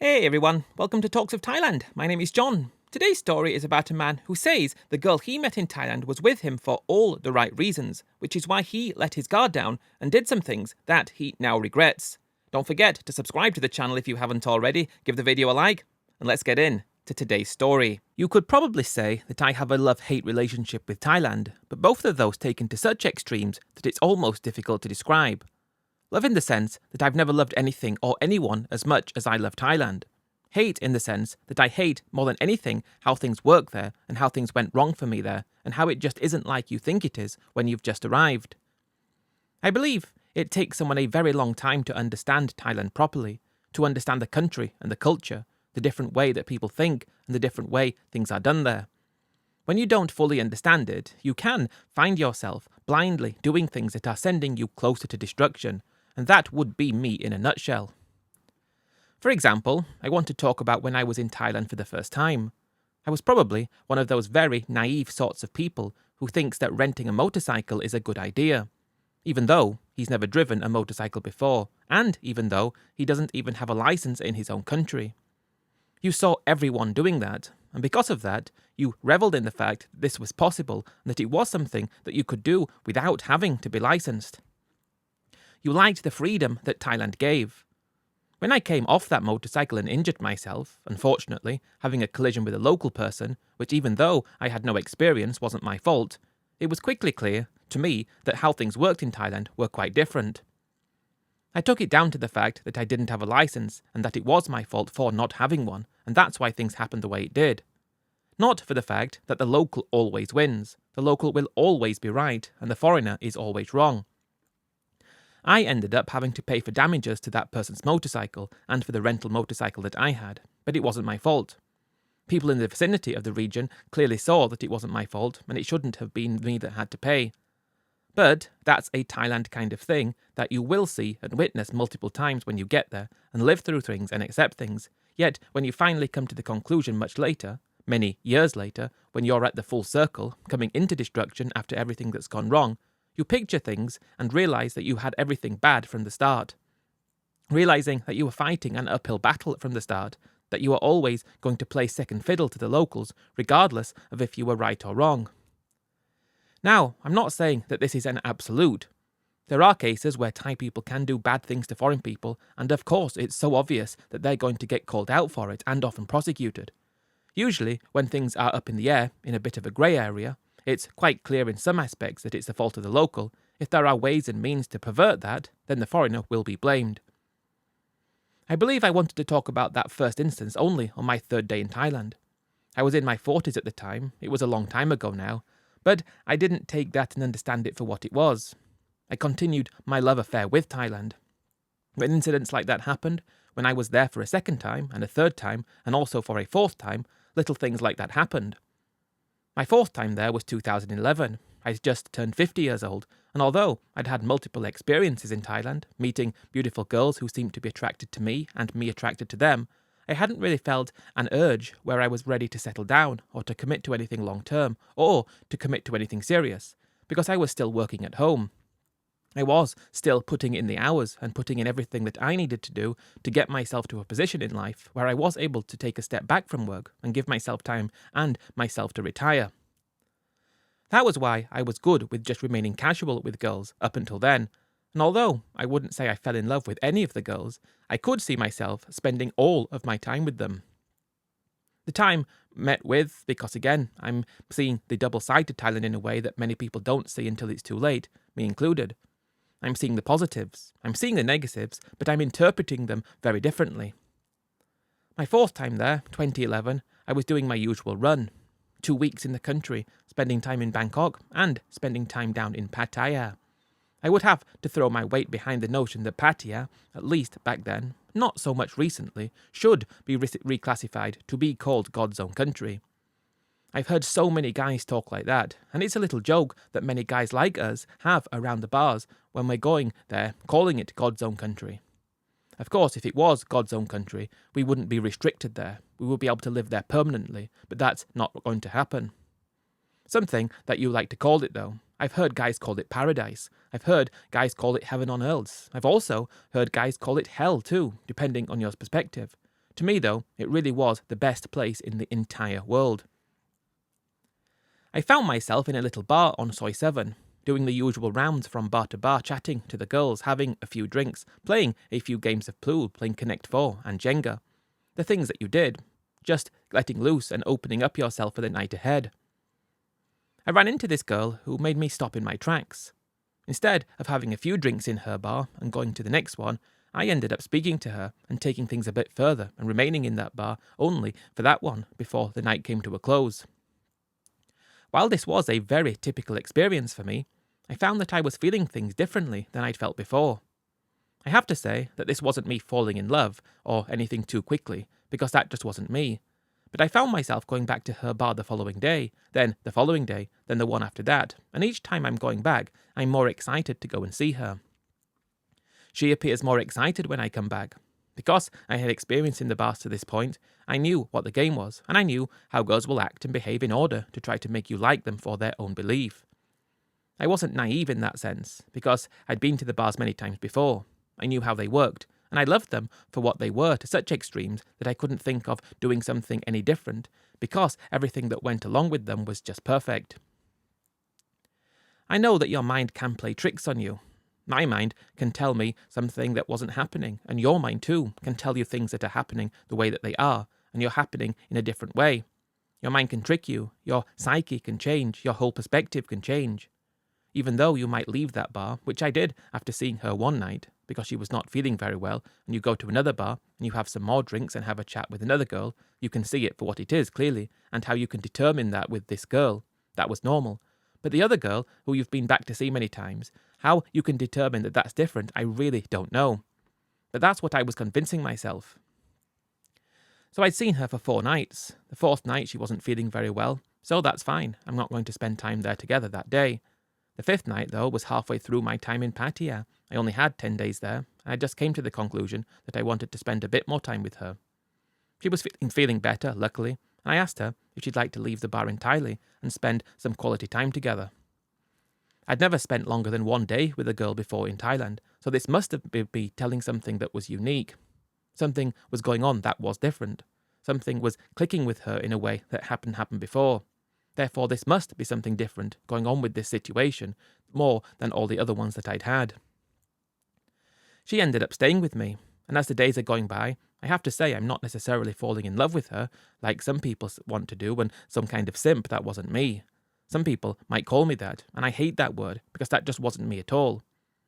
Hey everyone, welcome to Talks of Thailand. My name is Jon. Today's story is about a man who says the girl he met in Thailand was with him for all the right reasons, which is why he let his guard down and did some things that he now regrets. Don't forget to subscribe to the channel if you haven't already, give the video a like, and let's get in to today's story. You could probably say that I have a love-hate relationship with Thailand, but both of those taken to such extremes that it's almost difficult to describe. Love in the sense that I've never loved anything or anyone as much as I love Thailand. Hate in the sense that I hate more than anything how things work there and how things went wrong for me there and how it just isn't like you think it is when you've just arrived. I believe it takes someone a very long time to understand Thailand properly, to understand the country and the culture, the different way that people think and the different way things are done there. When you don't fully understand it, you can find yourself blindly doing things that are sending you closer to destruction, and that would be me in a nutshell. For example, I want to talk about when I was in Thailand for the first time. I was probably one of those very naive sorts of people who thinks that renting a motorcycle is a good idea, even though he's never driven a motorcycle before, and even though he doesn't even have a license in his own country. You saw everyone doing that, and because of that, you revelled in the fact that this was possible and that it was something that you could do without having to be licensed. You liked the freedom that Thailand gave. When I came off that motorcycle and injured myself, unfortunately, having a collision with a local person, which even though I had no experience wasn't my fault, it was quickly clear to me that how things worked in Thailand were quite different. I took it down to the fact that I didn't have a license and that it was my fault for not having one, and that's why things happened the way it did. Not for the fact that the local always wins. The local will always be right, and the foreigner is always wrong. I ended up having to pay for damages to that person's motorcycle and for the rental motorcycle that I had, but it wasn't my fault. People in the vicinity of the region clearly saw that it wasn't my fault and it shouldn't have been me that had to pay. But that's a Thailand kind of thing that you will see and witness multiple times when you get there and live through things and accept things, yet when you finally come to the conclusion much later, many years later, when you're at the full circle, coming into destruction after everything that's gone wrong, you picture things and realise that you had everything bad from the start. Realising that you were fighting an uphill battle from the start, that you were always going to play second fiddle to the locals, regardless of if you were right or wrong. Now, I'm not saying that this is an absolute. There are cases where Thai people can do bad things to foreign people, and of course it's so obvious that they're going to get called out for it and often prosecuted. Usually, when things are up in the air, in a bit of a grey area, it's quite clear in some aspects that it's the fault of the local. If there are ways and means to pervert that, then the foreigner will be blamed. I believe I wanted to talk about that first instance only on my third day in Thailand. I was in my 40s at the time, it was a long time ago now, but I didn't take that and understand it for what it was. I continued my love affair with Thailand. When incidents like that happened, when I was there for a second time and a third time and also for a fourth time, little things like that happened. My fourth time there was 2011. I'd just turned 50 years old, and although I'd had multiple experiences in Thailand, meeting beautiful girls who seemed to be attracted to me and me attracted to them, I hadn't really felt an urge where I was ready to settle down or to commit to anything long term or to commit to anything serious, because I was still working at home. I was still putting in the hours and putting in everything that I needed to do to get myself to a position in life where I was able to take a step back from work and give myself time and myself to retire. That was why I was good with just remaining casual with girls up until then, and although I wouldn't say I fell in love with any of the girls, I could see myself spending all of my time with them. The time met with, because again, I'm seeing the double side to Thailand in a way that many people don't see until it's too late, me included. I'm seeing the positives, I'm seeing the negatives, but I'm interpreting them very differently. My fourth time there, 2011, I was doing my usual run. 2 weeks in the country, spending time in Bangkok and spending time down in Pattaya. I would have to throw my weight behind the notion that Pattaya, at least back then, not so much recently, should be reclassified to be called God's own country. I've heard so many guys talk like that, and it's a little joke that many guys like us have around the bars when we're going there, calling it God's own country. Of course, if it was God's own country, we wouldn't be restricted there. We would be able to live there permanently, but that's not going to happen. Something that you like to call it, though. I've heard guys call it paradise. I've heard guys call it heaven on earth. I've also heard guys call it hell, too, depending on your perspective. To me, though, it really was the best place in the entire world. I found myself in a little bar on Soi 7, doing the usual rounds from bar to bar, chatting to the girls, having a few drinks, playing a few games of pool, playing Connect 4 and Jenga. The things that you did, just letting loose and opening up yourself for the night ahead. I ran into this girl who made me stop in my tracks. Instead of having a few drinks in her bar and going to the next one, I ended up speaking to her and taking things a bit further and remaining in that bar only for that one before the night came to a close. While this was a very typical experience for me, I found that I was feeling things differently than I'd felt before. I have to say that this wasn't me falling in love or anything too quickly, because that just wasn't me. But I found myself going back to her bar the following day, then the following day, then the one after that, and each time I'm going back, I'm more excited to go and see her. She appears more excited when I come back. Because I had experience in the bars to this point, I knew what the game was, and I knew how girls will act and behave in order to try to make you like them for their own belief. I wasn't naive in that sense, because I'd been to the bars many times before. I knew how they worked, and I loved them for what they were to such extremes that I couldn't think of doing something any different, because everything that went along with them was just perfect. I know that your mind can play tricks on you. My mind can tell me something that wasn't happening, and your mind too can tell you things that are happening the way that they are, and you're happening in a different way. Your mind can trick you, your psyche can change, your whole perspective can change. Even though you might leave that bar, which I did after seeing her one night, because she was not feeling very well, and you go to another bar, and you have some more drinks and have a chat with another girl, you can see it for what it is, clearly, and how you can determine that with this girl. That was normal. But the other girl, who you've been back to see many times, how you can determine that that's different, I really don't know. But that's what I was convincing myself. So I'd seen her for 4 nights. The 4th night she wasn't feeling very well, so that's fine. I'm not going to spend time there together that day. The 5th night, though, was halfway through my time in Pattaya. I only had 10 days there, and I just came to the conclusion that I wanted to spend a bit more time with her. She was feeling better, luckily, and I asked her if she'd like to leave the bar entirely and spend some quality time together. I'd never spent longer than 1 day with a girl before in Thailand, so this must have been me telling something that was unique. Something was going on that was different. Something was clicking with her in a way that hadn't happened before. Therefore, this must be something different going on with this situation, more than all the other ones that I'd had. She ended up staying with me, and as the days are going by, I have to say I'm not necessarily falling in love with her, like some people want to do, and some kind of simp. That wasn't me. Some people might call me that, and I hate that word, because that just wasn't me at all.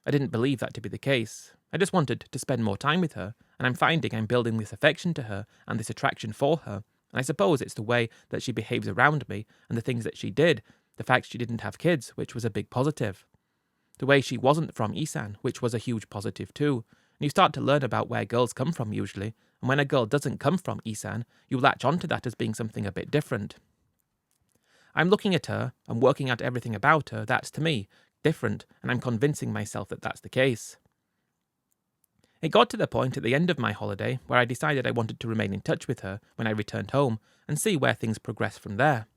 I didn't believe that to be the case. I just wanted to spend more time with her, and I'm finding I'm building this affection to her, and this attraction for her, and I suppose it's the way that she behaves around me, and the things that she did, the fact she didn't have kids, which was a big positive. The way she wasn't from Isan, which was a huge positive too. And you start to learn about where girls come from usually, and when a girl doesn't come from Isan, you latch onto that as being something a bit different. I'm looking at her and working out everything about her that's, to me, different, and I'm convincing myself that that's the case. It got to the point at the end of my holiday where I decided I wanted to remain in touch with her when I returned home and see where things progressed from there.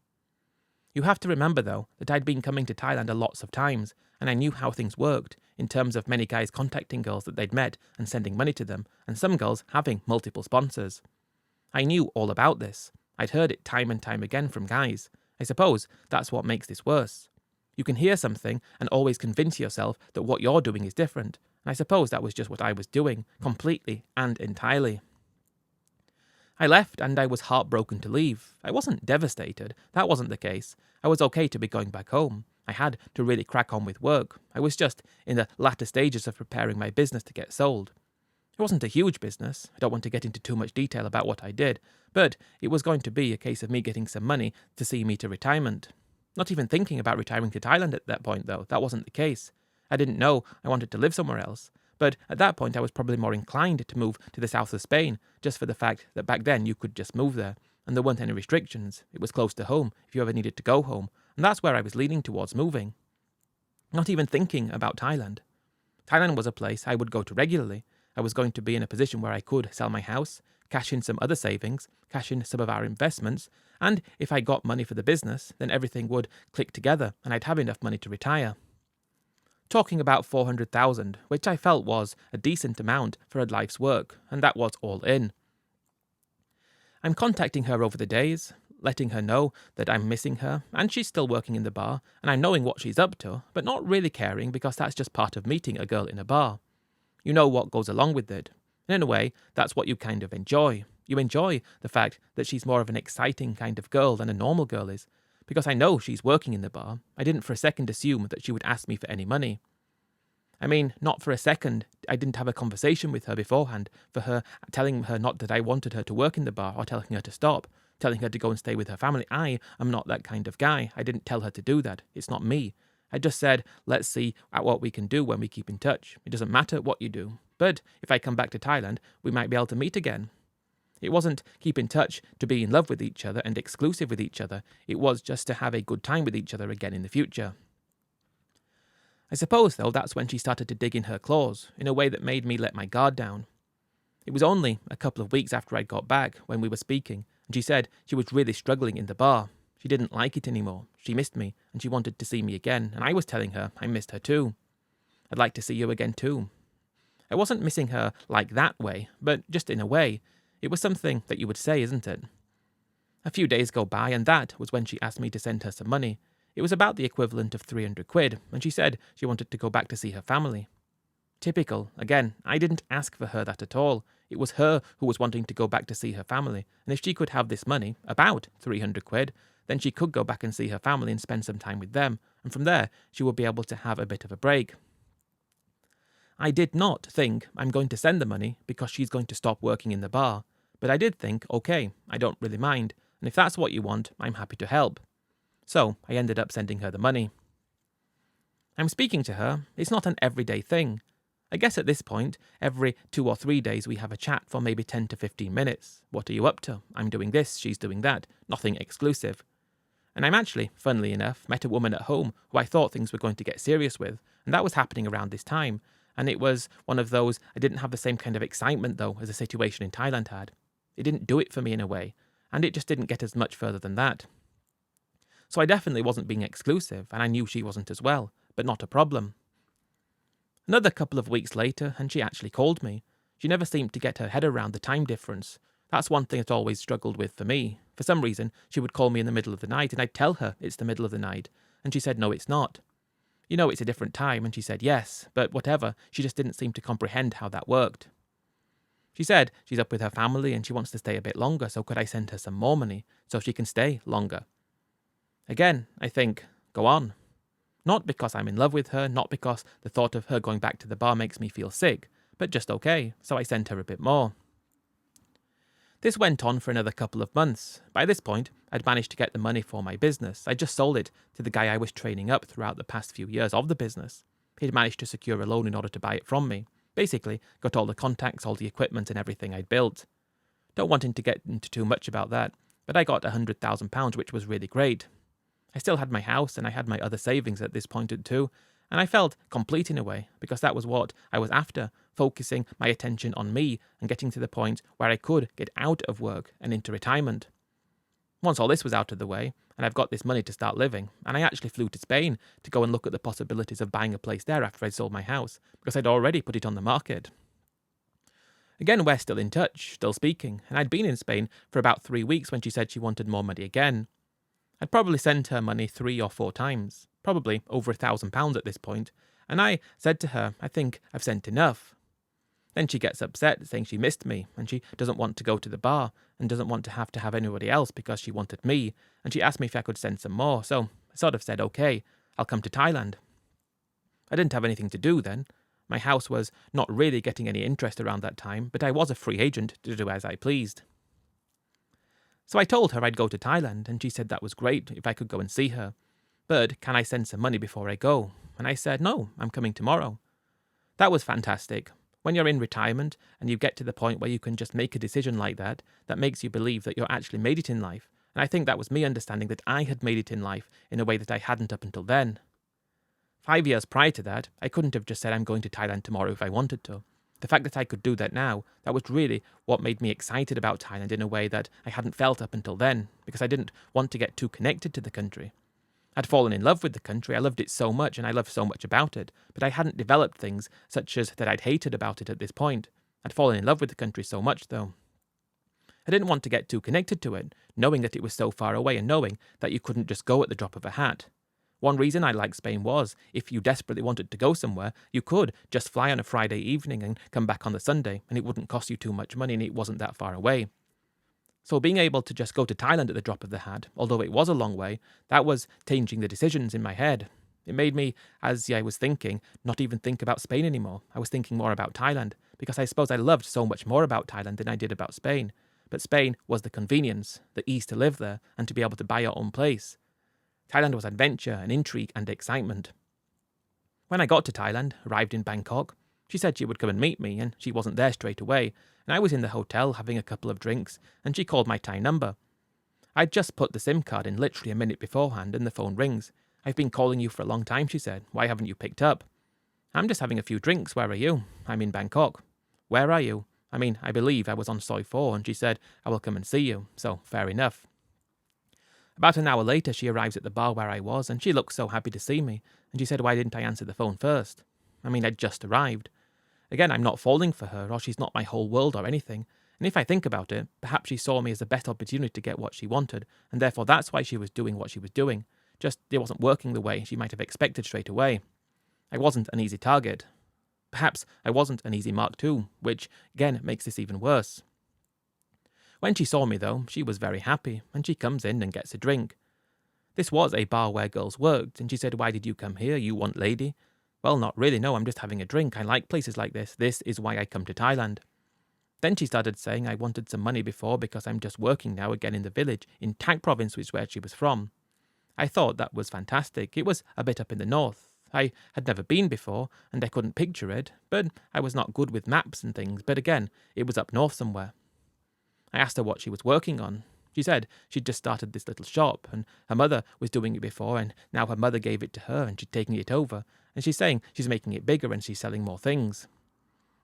You have to remember, though, that I'd been coming to Thailand a lots of times, and I knew how things worked, in terms of many guys contacting girls that they'd met and sending money to them, and some girls having multiple sponsors. I knew all about this. I'd heard it time and time again from guys. I suppose that's what makes this worse. You can hear something and always convince yourself that what you're doing is different, and I suppose that was just what I was doing, completely and entirely. I left and I was heartbroken to leave. I wasn't devastated, that wasn't the case. I was okay to be going back home. I had to really crack on with work. I was just in the latter stages of preparing my business to get sold. It wasn't a huge business. I don't want to get into too much detail about what I did, but it was going to be a case of me getting some money to see me to retirement. Not even thinking about retiring to Thailand at that point, though. That wasn't the case. I didn't know I wanted to live somewhere else. But at that point, I was probably more inclined to move to the south of Spain, just for the fact that back then you could just move there, and there weren't any restrictions. It was close to home if you ever needed to go home, and that's where I was leaning towards moving. Not even thinking about Thailand. Thailand was a place I would go to regularly. I was going to be in a position where I could sell my house, cash in some other savings, cash in some of our investments, and if I got money for the business, then everything would click together and I'd have enough money to retire. Talking about 400,000, which I felt was a decent amount for a life's work, and that was all in. I'm contacting her over the days, letting her know that I'm missing her, and she's still working in the bar, and I'm knowing what she's up to, but not really caring because that's just part of meeting a girl in a bar. You know what goes along with it. And in a way, that's what you kind of enjoy. You enjoy the fact that she's more of an exciting kind of girl than a normal girl is. Because I know she's working in the bar, I didn't for a second assume that she would ask me for any money. I mean, not for a second. I didn't have a conversation with her beforehand for her telling her not that I wanted her to work in the bar or telling her to stop, telling her to go and stay with her family. I am not that kind of guy. I didn't tell her to do that. It's not me. I just said, let's see at what we can do when we keep in touch. It doesn't matter what you do. But if I come back to Thailand, we might be able to meet again. It wasn't keep in touch to be in love with each other and exclusive with each other. It was just to have a good time with each other again in the future. I suppose, though, that's when she started to dig in her claws, in a way that made me let my guard down. It was only a couple of weeks after I'd got back, when we were speaking, and she said she was really struggling in the bar. She didn't like it anymore. She missed me, and she wanted to see me again, and I was telling her I missed her too. I'd like to see you again too. I wasn't missing her like that way, but just in a way. It was something that you would say, isn't it? A few days go by, and that was when she asked me to send her some money. It was about the equivalent of 300 quid, and she said she wanted to go back to see her family. Typical. Again, I didn't ask for her that at all. It was her who was wanting to go back to see her family, and if she could have this money, about 300 quid, then she could go back and see her family and spend some time with them, and from there she would be able to have a bit of a break. I did not think I'm going to send the money because she's going to stop working in the bar, but I did think, okay, I don't really mind, and if that's what you want, I'm happy to help. So I ended up sending her the money. I'm speaking to her. It's not an everyday thing. I guess at this point, every 2 or 3 days we have a chat for maybe 10 to 15 minutes. What are you up to? I'm doing this, she's doing that. Nothing exclusive. And I'm actually, funnily enough, met a woman at home who I thought things were going to get serious with, and that was happening around this time. And it was one of those, I didn't have the same kind of excitement though as the situation in Thailand had. It didn't do it for me in a way, and it just didn't get as much further than that. So I definitely wasn't being exclusive, and I knew she wasn't as well, but not a problem. Another couple of weeks later, and she actually called me. She never seemed to get her head around the time difference. That's one thing that always struggled with for me. For some reason, she would call me in the middle of the night, and I'd tell her it's the middle of the night, and she said, no, it's not. You know, it's a different time, and she said yes, but whatever, she just didn't seem to comprehend how that worked. She said she's up with her family and she wants to stay a bit longer, so could I send her some more money so she can stay longer? Again, I think, go on. Not because I'm in love with her, not because the thought of her going back to the bar makes me feel sick, but just okay, so I sent her a bit more. This went on for another couple of months. By this point, I'd managed to get the money for my business. I just sold it to the guy I was training up throughout the past few years of the business. He'd managed to secure a loan in order to buy it from me. Basically, got all the contacts, all the equipment and everything I'd built. Don't want to get into too much about that, but I got £100,000, which was really great. I still had my house and I had my other savings at this point too, and I felt complete in a way, because that was what I was after, focusing my attention on me and getting to the point where I could get out of work and into retirement. Once all this was out of the way, and I've got this money to start living, and I actually flew to Spain to go and look at the possibilities of buying a place there after I'd sold my house, because I'd already put it on the market. Again, we're still in touch, still speaking, and I'd been in Spain for about 3 weeks when she said she wanted more money again. I'd probably sent her money 3 or 4 times, probably over £1,000 at this point, and I said to her, I think I've sent enough. Then she gets upset, saying she missed me, and she doesn't want to go to the bar, and doesn't want to have anybody else because she wanted me, and she asked me if I could send some more, so I sort of said, okay, I'll come to Thailand. I didn't have anything to do then. My house was not really getting any interest around that time, but I was a free agent to do as I pleased. So I told her I'd go to Thailand, and she said that was great if I could go and see her. But can I send some money before I go? And I said, no, I'm coming tomorrow. That was fantastic. When you're in retirement and you get to the point where you can just make a decision like that, that makes you believe that you're actually made it in life. And I think that was me understanding that I had made it in life in a way that I hadn't up until then. 5 years prior to that, I couldn't have just said I'm going to Thailand tomorrow if I wanted to. The fact that I could do that now, that was really what made me excited about Thailand in a way that I hadn't felt up until then, because I didn't want to get too connected to the country. I'd fallen in love with the country, I loved it so much and I loved so much about it, but I hadn't developed things such as that I'd hated about it at this point. I'd fallen in love with the country so much though. I didn't want to get too connected to it, knowing that it was so far away and knowing that you couldn't just go at the drop of a hat. One reason I liked Spain was, if you desperately wanted to go somewhere, you could just fly on a Friday evening and come back on the Sunday, and it wouldn't cost you too much money and it wasn't that far away. So being able to just go to Thailand at the drop of the hat, although it was a long way, that was changing the decisions in my head. It made me, as I was thinking, not even think about Spain anymore. I was thinking more about Thailand, because I suppose I loved so much more about Thailand than I did about Spain. But Spain was the convenience, the ease to live there, and to be able to buy your own place. Thailand was adventure and intrigue and excitement. When I got to Thailand, arrived in Bangkok, she said she would come and meet me, and she wasn't there straight away, and I was in the hotel having a couple of drinks, and she called my Thai number. I'd just put the SIM card in literally a minute beforehand, and the phone rings. "I've been calling you for a long time," she said. "Why haven't you picked up?" "I'm just having a few drinks. Where are you?" "I'm in Bangkok." "Where are you?" I believe I was on Soi 4, and she said, "I will come and see you." So, fair enough. About an hour later, she arrives at the bar where I was, and she looked so happy to see me, and she said, "Why didn't I answer the phone first?" I'd just arrived. Again, I'm not falling for her, or she's not my whole world or anything, and if I think about it, perhaps she saw me as a better opportunity to get what she wanted, and therefore that's why she was doing what she was doing. Just, it wasn't working the way she might have expected straight away. I wasn't an easy target. Perhaps I wasn't an easy mark too, which, again, makes this even worse. When she saw me, though, she was very happy, and she comes in and gets a drink. This was a bar where girls worked, and she said, "Why did you come here? You want lady?" "Well, not really, no, I'm just having a drink. I like places like this. This is why I come to Thailand." Then she started saying I wanted some money before because I'm just working now again in the village, in Tak province, which is where she was from. I thought that was fantastic. It was a bit up in the north. I had never been before, and I couldn't picture it, but I was not good with maps and things, but again, it was up north somewhere. I asked her what she was working on. She said she'd just started this little shop, and her mother was doing it before, and now her mother gave it to her, and she'd taken it over, and she's saying she's making it bigger and she's selling more things.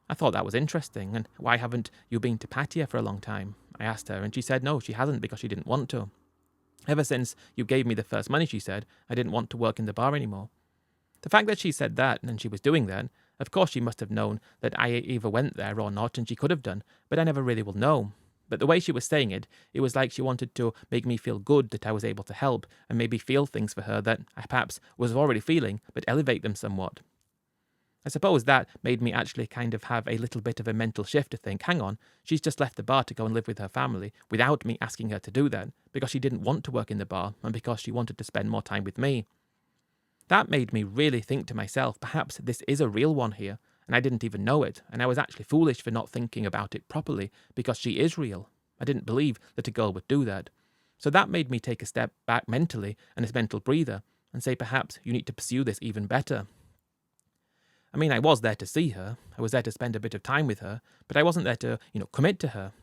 I thought that was interesting, and "Why haven't you been to Pattaya for a long time?" I asked her, and she said no, she hasn't because she didn't want to. "Ever since you gave me the first money," she said, "I didn't want to work in the bar anymore." The fact that she said that, and she was doing that, of course she must have known that I either went there or not, and she could have done, but I never really will know. But the way she was saying it, it was like she wanted to make me feel good that I was able to help, and maybe feel things for her that I perhaps was already feeling, but elevate them somewhat. I suppose that made me actually kind of have a little bit of a mental shift to think, hang on, she's just left the bar to go and live with her family without me asking her to do that, because she didn't want to work in the bar, and because she wanted to spend more time with me. That made me really think to myself, perhaps this is a real one here, and I didn't even know it, and I was actually foolish for not thinking about it properly, because she is real. I didn't believe that a girl would do that. So that made me take a step back mentally, and a mental breather, and say perhaps you need to pursue this even better. I was there to see her, I was there to spend a bit of time with her, but I wasn't there to, commit to her.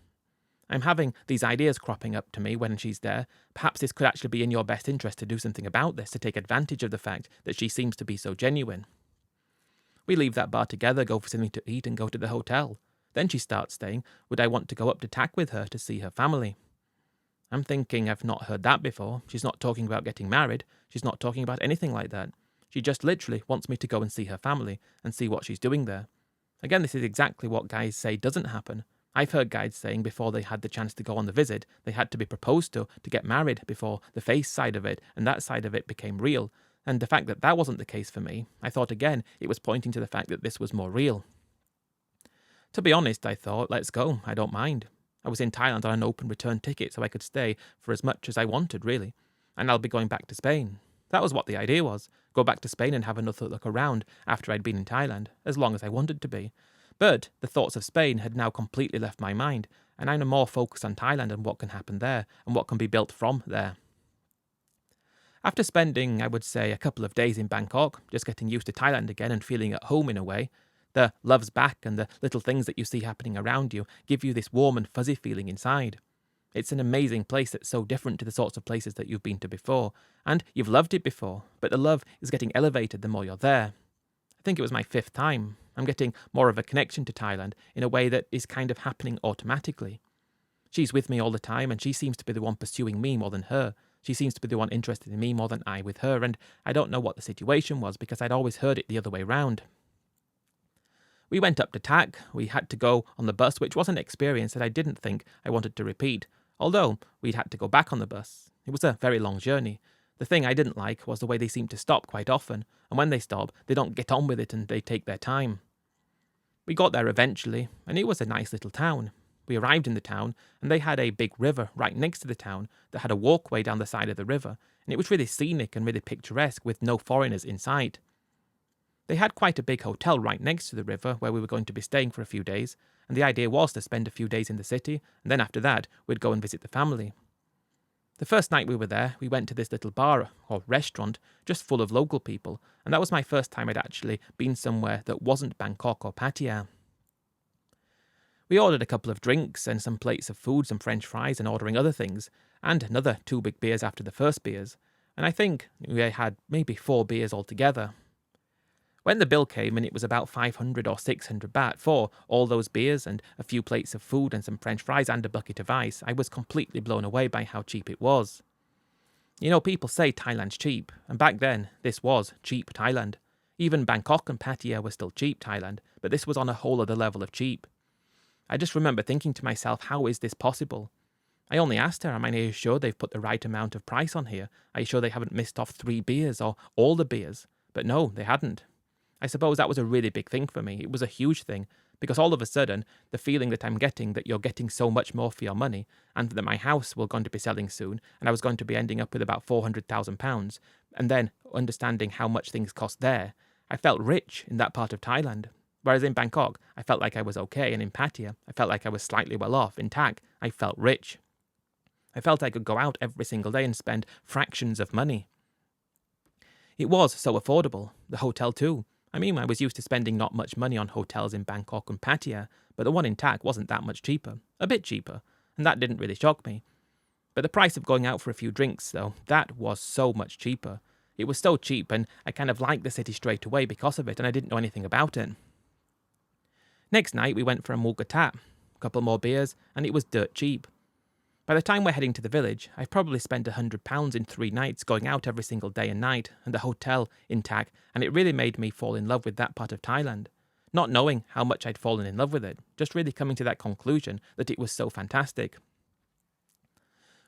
I'm having these ideas cropping up to me when she's there. Perhaps this could actually be in your best interest to do something about this, to take advantage of the fact that she seems to be so genuine. We leave that bar together, go for something to eat, and go to the hotel. Then she starts saying, would I want to go up to Tak with her to see her family? I'm thinking I've not heard that before. She's not talking about getting married. She's not talking about anything like that. She just literally wants me to go and see her family and see what she's doing there. Again, this is exactly what guys say doesn't happen. I've heard guys saying before they had the chance to go on the visit, they had to be proposed to get married before the face side of it and that side of it became real. And the fact that that wasn't the case for me, I thought again it was pointing to the fact that this was more real. To be honest, I thought, let's go, I don't mind. I was in Thailand on an open return ticket so I could stay for as much as I wanted, really. And I'll be going back to Spain. That was what the idea was, go back to Spain and have another look around after I'd been in Thailand, as long as I wanted to be. But the thoughts of Spain had now completely left my mind, and I'm more focused on Thailand and what can happen there, and what can be built from there. After spending, I would say, a couple of days in Bangkok, just getting used to Thailand again and feeling at home in a way, the love's back and the little things that you see happening around you give you this warm and fuzzy feeling inside. It's an amazing place that's so different to the sorts of places that you've been to before, and you've loved it before, but the love is getting elevated the more you're there. I think it was my 5th time. I'm getting more of a connection to Thailand in a way that is kind of happening automatically. She's with me all the time, and she seems to be the one pursuing me more than her. She seems to be the one interested in me more than I with her, and I don't know what the situation was because I'd always heard it the other way round. We went up to Tak. We had to go on the bus, which was an experience that I didn't think I wanted to repeat, although we'd had to go back on the bus. It was a very long journey. The thing I didn't like was the way they seemed to stop quite often, and when they stop, they don't get on with it and they take their time. We got there eventually, and it was a nice little town. We arrived in the town, and they had a big river right next to the town that had a walkway down the side of the river, and it was really scenic and really picturesque with no foreigners in sight. They had quite a big hotel right next to the river where we were going to be staying for a few days, and the idea was to spend a few days in the city, and then after that, we'd go and visit the family. The first night we were there, we went to this little bar, or restaurant, just full of local people, and that was my first time I'd actually been somewhere that wasn't Bangkok or Pattaya. We ordered a couple of drinks and some plates of food, some French fries, and ordering other things, and another 2 big beers after the first beers, and I think we had maybe 4 beers altogether. When the bill came and it was about 500 or 600 baht for all those beers and a few plates of food and some French fries and a bucket of ice, I was completely blown away by how cheap it was. You know, people say Thailand's cheap, and back then, this was cheap Thailand. Even Bangkok and Pattaya were still cheap Thailand, but this was on a whole other level of cheap. I just remember thinking to myself, how is this possible? I only asked her, am I sure they've put the right amount of price on here? Are you sure they haven't missed off 3 beers or all the beers? But no, they hadn't. I suppose that was a really big thing for me. It was a huge thing, because all of a sudden, the feeling that I'm getting that you're getting so much more for your money, and that my house was going to be selling soon, and I was going to be ending up with about £400,000, and then understanding how much things cost there, I felt rich in that part of Thailand. Whereas in Bangkok, I felt like I was okay, and in Pattaya, I felt like I was slightly well off. In Tak, I felt rich. I felt I could go out every single day and spend fractions of money. It was so affordable, the hotel too. I mean, I was used to spending not much money on hotels in Bangkok and Pattaya, but the one in Tak wasn't that much cheaper. A bit cheaper, and that didn't really shock me. But the price of going out for a few drinks, though, that was so much cheaper. It was so cheap, and I kind of liked the city straight away because of it, and I didn't know anything about it. Next night, we went for a mulgatat, a couple more beers, and it was dirt cheap. By the time we're heading to the village, I've probably spent £100 in 3 nights going out every single day and night, and the hotel in Tak, and it really made me fall in love with that part of Thailand. Not knowing how much I'd fallen in love with it, just really coming to that conclusion that it was so fantastic.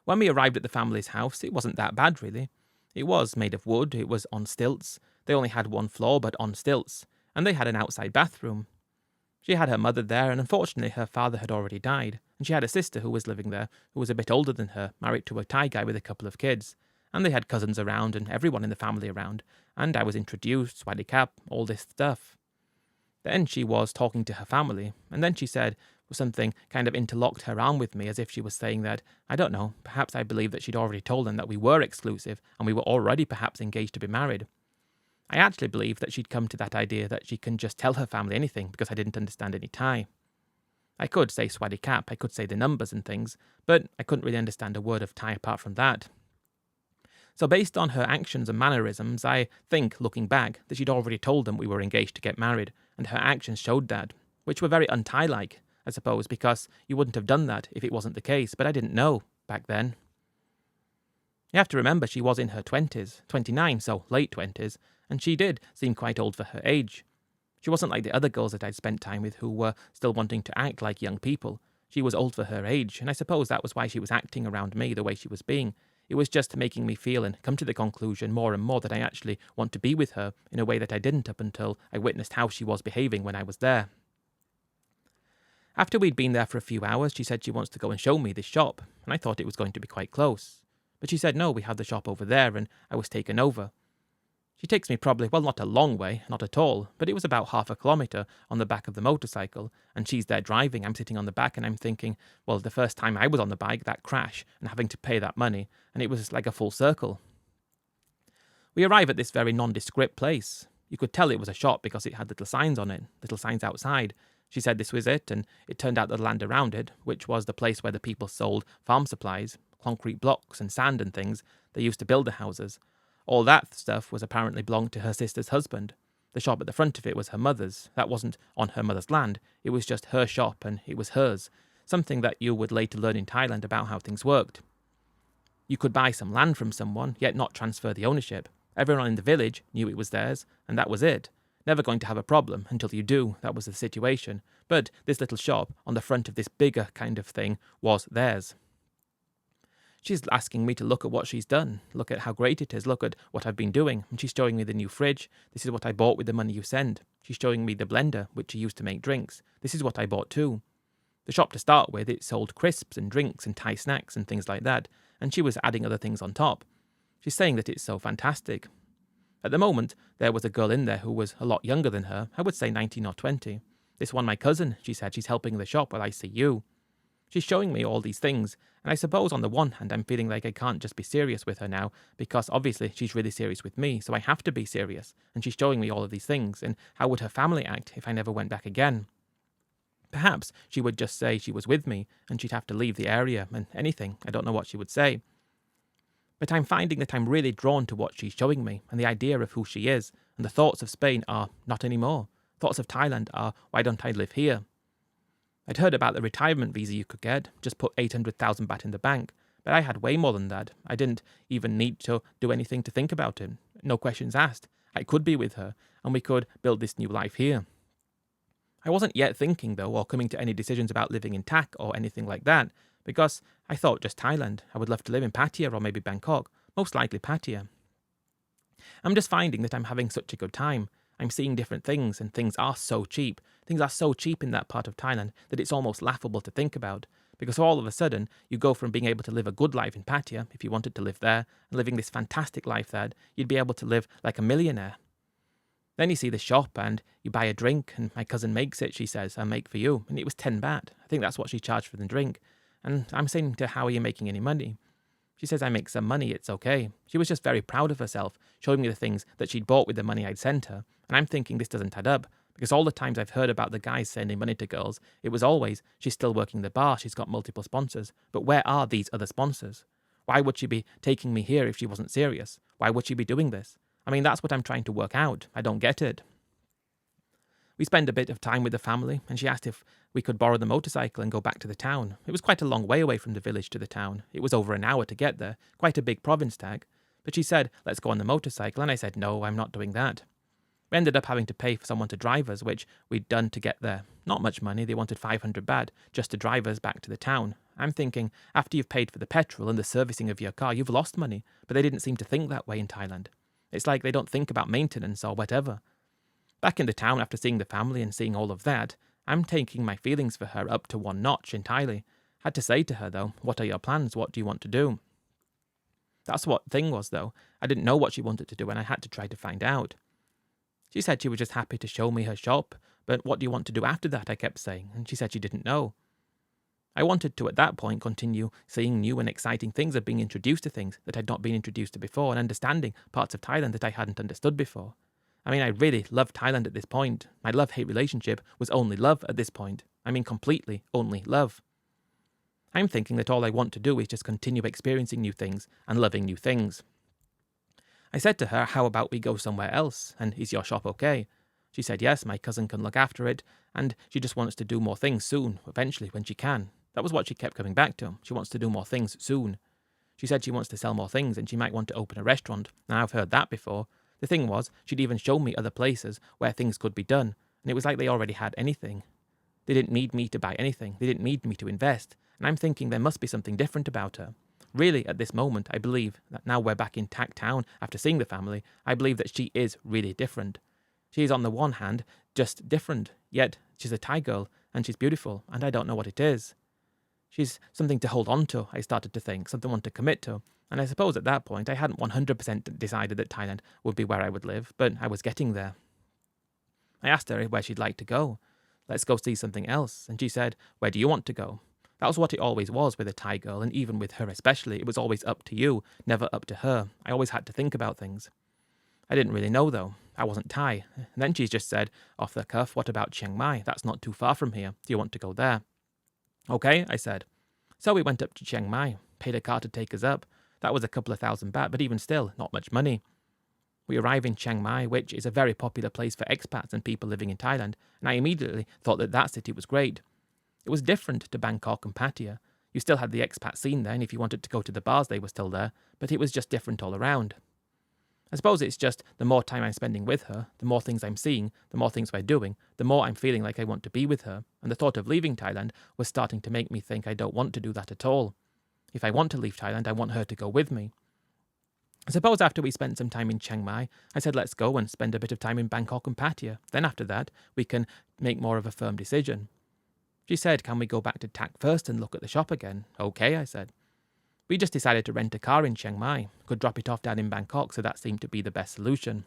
When we arrived at the family's house, it wasn't that bad really. It was made of wood, it was on stilts, they only had 1 floor but on stilts, and they had an outside bathroom. She had her mother there, and unfortunately her father had already died, and she had a sister who was living there, who was a bit older than her, married to a Thai guy with a couple of kids, and they had cousins around and everyone in the family around, and I was introduced, swadikap, all this stuff. Then she was talking to her family, and then she said something kind of interlocked her arm with me as if she was saying that, I don't know, perhaps I believe that she'd already told them that we were exclusive, and we were already perhaps engaged to be married. I actually believe that she'd come to that idea that she can just tell her family anything because I didn't understand any Thai. I could say swadikap, I could say the numbers and things, but I couldn't really understand a word of Thai apart from that. So based on her actions and mannerisms, I think, looking back, that she'd already told them we were engaged to get married, and her actions showed that, which were very un-Thai-like, I suppose, because you wouldn't have done that if it wasn't the case, but I didn't know back then. You have to remember she was in her 20s, 29, so late 20s, and she did seem quite old for her age. She wasn't like the other girls that I'd spent time with who were still wanting to act like young people. She was old for her age, and I suppose that was why she was acting around me the way she was being. It was just making me feel and come to the conclusion more and more that I actually want to be with her in a way that I didn't up until I witnessed how she was behaving when I was there. After we'd been there for a few hours, she said she wants to go and show me this shop, and I thought it was going to be quite close. But she said no, we have the shop over there, and I was taken over. She takes me probably, well, not a long way, not at all, but it was about half a kilometre on the back of the motorcycle, and she's there driving, I'm sitting on the back, and I'm thinking, well, the first time I was on the bike, that crash, and having to pay that money, and it was like a full circle. We arrive at this very nondescript place. You could tell it was a shop because it had little signs on it, little signs outside. She said this was it, and it turned out the land around it, which was the place where the people sold farm supplies, concrete blocks and sand and things they used to build the houses. All that stuff was apparently belonged to her sister's husband. The shop at the front of it was her mother's. That wasn't on her mother's land. It was just her shop and it was hers. Something that you would later learn in Thailand about how things worked. You could buy some land from someone, yet not transfer the ownership. Everyone in the village knew it was theirs, and that was it. Never going to have a problem until you do. That was the situation. But this little shop on the front of this bigger kind of thing was theirs. She's asking me to look at what she's done, look at how great it is, look at what I've been doing. And she's showing me the new fridge. This is what I bought with the money you send. She's showing me the blender, which she used to make drinks. This is what I bought too. The shop to start with, it sold crisps and drinks and Thai snacks and things like that. And she was adding other things on top. She's saying that it's so fantastic. At the moment, there was a girl in there who was a lot younger than her. I would say 19 or 20. This one, my cousin, she said, she's helping the shop while I see you. She's showing me all these things, and I suppose on the one hand I'm feeling like I can't just be serious with her now, because obviously she's really serious with me, so I have to be serious, and she's showing me all of these things, and how would her family act if I never went back again? Perhaps she would just say she was with me, and she'd have to leave the area, and anything, I don't know what she would say. But I'm finding that I'm really drawn to what she's showing me, and the idea of who she is, and the thoughts of Spain are not anymore. Thoughts of Thailand are, why don't I live here? I'd heard about the retirement visa you could get, just put 800,000 baht in the bank, but I had way more than that. I didn't even need to do anything to think about it. No questions asked. I could be with her, and we could build this new life here. I wasn't yet thinking, though, or coming to any decisions about living in Tak or anything like that, because I thought just Thailand. I would love to live in Pattaya or maybe Bangkok, most likely Pattaya. I'm just finding that I'm having such a good time. I'm seeing different things, and things are so cheap. Things are so cheap in that part of Thailand that it's almost laughable to think about. Because all of a sudden, you go from being able to live a good life in Pattaya, if you wanted to live there, and living this fantastic life there, you'd be able to live like a millionaire. Then you see the shop, and you buy a drink, and my cousin makes it, she says, I make for you. And it was 10 baht. I think that's what she charged for the drink. And I'm saying to her, how are you making any money? She says, I make some money, it's okay. She was just very proud of herself, showing me the things that she'd bought with the money I'd sent her. And I'm thinking this doesn't add up, because all the times I've heard about the guys sending money to girls, it was always, she's still working the bar, she's got multiple sponsors. But where are these other sponsors? Why would she be taking me here if she wasn't serious? Why would she be doing this? I mean, that's what I'm trying to work out. I don't get it. We spent a bit of time with the family, and she asked if we could borrow the motorcycle and go back to the town. It was quite a long way away from the village to the town. It was over an hour to get there, quite a big province tag. But she said, let's go on the motorcycle, and I said, no, I'm not doing that. We ended up having to pay for someone to drive us, which we'd done to get there. Not much money, they wanted 500 baht just to drive us back to the town. I'm thinking, after you've paid for the petrol and the servicing of your car, you've lost money. But they didn't seem to think that way in Thailand. It's like they don't think about maintenance or whatever. Back in the town after seeing the family and seeing all of that, I'm taking my feelings for her up to one notch entirely. Had to say to her, though, what are your plans? What do you want to do? That's what thing was, though. I didn't know what she wanted to do, and I had to try to find out. She said she was just happy to show me her shop, but what do you want to do after that, I kept saying, and she said she didn't know. I wanted to, at that point, continue seeing new and exciting things of being introduced to things that I'd not been introduced to before and understanding parts of Thailand that I hadn't understood before. I mean, I really loved Thailand at this point. My love-hate relationship was only love at this point. I mean, completely only love. I'm thinking that all I want to do is just continue experiencing new things and loving new things. I said to her, how about we go somewhere else, and is your shop okay? She said yes, my cousin can look after it, and she just wants to do more things soon, eventually, when she can. That was what she kept coming back to. She wants to do more things soon. She said she wants to sell more things, and she might want to open a restaurant. Now, I've heard that before. The thing was, she'd even shown me other places where things could be done, and it was like they already had anything. They didn't need me to buy anything. They didn't need me to invest, and I'm thinking there must be something different about her. Really, at this moment, I believe that now we're back in Tak Town after seeing the family, I believe that she is really different. She is on the one hand just different, yet she's a Thai girl, and she's beautiful, and I don't know what it is. She's something to hold on to, I started to think, something to commit to, and I suppose at that point I hadn't 100% decided that Thailand would be where I would live, but I was getting there. I asked her where she'd like to go. Let's go see something else, and she said, where do you want to go? That was what it always was with a Thai girl, and even with her especially, it was always up to you, never up to her. I always had to think about things. I didn't really know, though. I wasn't Thai. And then she just said, off the cuff, what about Chiang Mai? That's not too far from here. Do you want to go there? Okay, I said. So we went up to Chiang Mai, paid a car to take us up. That was a couple of thousand baht, but even still, not much money. We arrive in Chiang Mai, which is a very popular place for expats and people living in Thailand, and I immediately thought that that city was great. It was different to Bangkok and Pattaya. You still had the expat scene there, and if you wanted to go to the bars, they were still there, but it was just different all around. I suppose it's just the more time I'm spending with her, the more things I'm seeing, the more things we're doing, the more I'm feeling like I want to be with her, and the thought of leaving Thailand was starting to make me think I don't want to do that at all. If I want to leave Thailand, I want her to go with me. I suppose after we spent some time in Chiang Mai, I said let's go and spend a bit of time in Bangkok and Pattaya. Then after that, we can make more of a firm decision. She said, can we go back to Tak first and look at the shop again? Okay, I said. We just decided to rent a car in Chiang Mai, could drop it off down in Bangkok, so that seemed to be the best solution.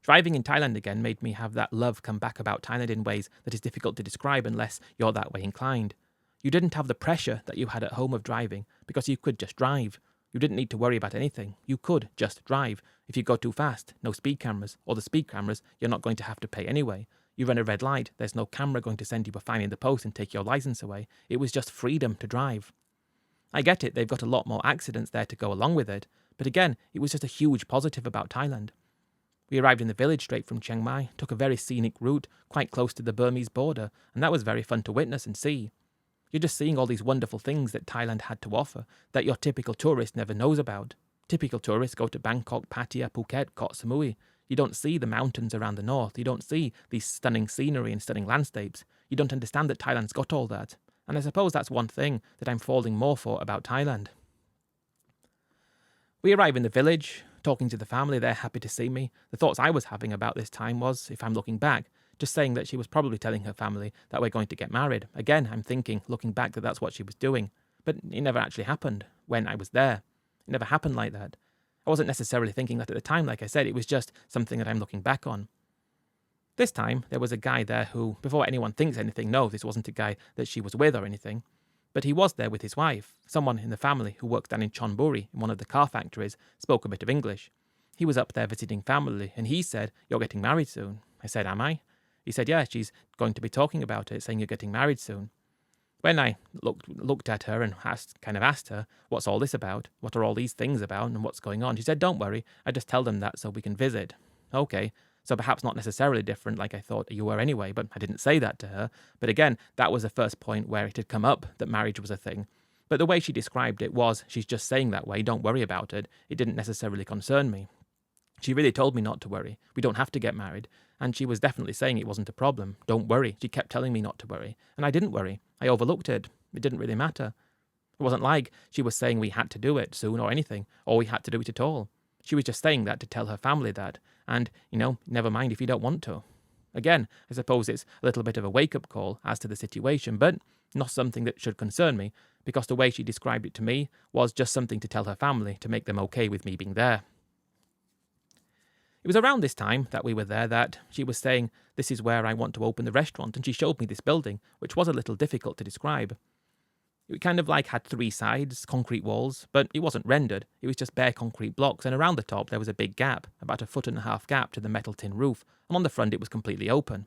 Driving in Thailand again made me have that love come back about Thailand in ways that is difficult to describe unless you're that way inclined. You didn't have the pressure that you had at home of driving because you could just drive. You didn't need to worry about anything. You could just drive. If you go too fast, no speed cameras, or the speed cameras, you're not going to have to pay anyway. You run a red light, there's no camera going to send you a fine in the post and take your license away. It was just freedom to drive. I get it, they've got a lot more accidents there to go along with it, but again, it was just a huge positive about Thailand. We arrived in the village straight from Chiang Mai, took a very scenic route, quite close to the Burmese border, and that was very fun to witness and see. You're just seeing all these wonderful things that Thailand had to offer that your typical tourist never knows about. Typical tourists go to Bangkok, Pattaya, Phuket, Koh Samui. You don't see the mountains around the north. You don't see these stunning scenery and stunning landscapes. You don't understand that Thailand's got all that. And I suppose that's one thing that I'm falling more for about Thailand. We arrive in the village, talking to the family, they're happy to see me. The thoughts I was having about this time was, if I'm looking back, just saying that she was probably telling her family that we're going to get married. Again, I'm thinking, looking back, that that's what she was doing. But it never actually happened when I was there. It never happened like that. I wasn't necessarily thinking that at the time, like I said, it was just something that I'm looking back on. This time, there was a guy there who, before anyone thinks anything, no, this wasn't a guy that she was with or anything, but he was there with his wife. Someone in the family who works down in Chonburi, in one of the car factories, spoke a bit of English. He was up there visiting family, and he said, "You're getting married soon." I said, "Am I?" He said, "Yeah, she's going to be talking about it, saying you're getting married soon." When I looked at her and asked her, "What's all this about? What are all these things about, and what's going on?" She said, "Don't worry, I just tell them that so we can visit." Okay, so perhaps not necessarily different like I thought you were anyway, but I didn't say that to her. But again, that was the first point where it had come up that marriage was a thing. But the way she described it was, she's just saying that way, don't worry about it. It didn't necessarily concern me. She really told me not to worry. We don't have to get married. And she was definitely saying it wasn't a problem. Don't worry. She kept telling me not to worry. And I didn't worry. I overlooked it. It didn't really matter. It wasn't like she was saying we had to do it soon or anything, or we had to do it at all. She was just saying that to tell her family that. And, never mind if you don't want to. Again, I suppose it's a little bit of a wake-up call as to the situation, but not something that should concern me, because the way she described it to me was just something to tell her family to make them okay with me being there. It was around this time that we were there that she was saying, "This is where I want to open the restaurant," and she showed me this building, which was a little difficult to describe. It kind of had 3 sides, concrete walls, but it wasn't rendered. It was just bare concrete blocks, and around the top there was a big gap, about 1.5 foot gap to the metal tin roof, and on the front it was completely open.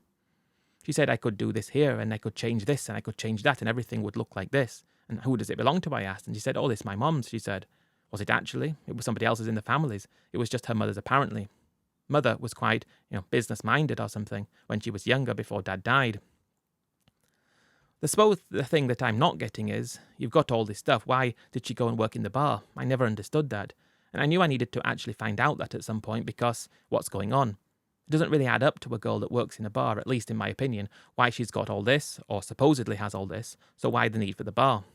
She said I could do this here, and I could change this, and I could change that, and everything would look like this. And who does it belong to, I asked, and she said, "Oh, this is my mum's," she said. Was it actually? It was somebody else's in the families. It was just her mother's apparently. Mother was quite, business-minded or something when she was younger before Dad died. The thing that I'm not getting is, you've got all this stuff, why did she go and work in the bar? I never understood that. And I knew I needed to actually find out that at some point, because what's going on? It doesn't really add up to a girl that works in a bar, at least in my opinion, why she's got all this, or supposedly has all this, so why the need for the bar?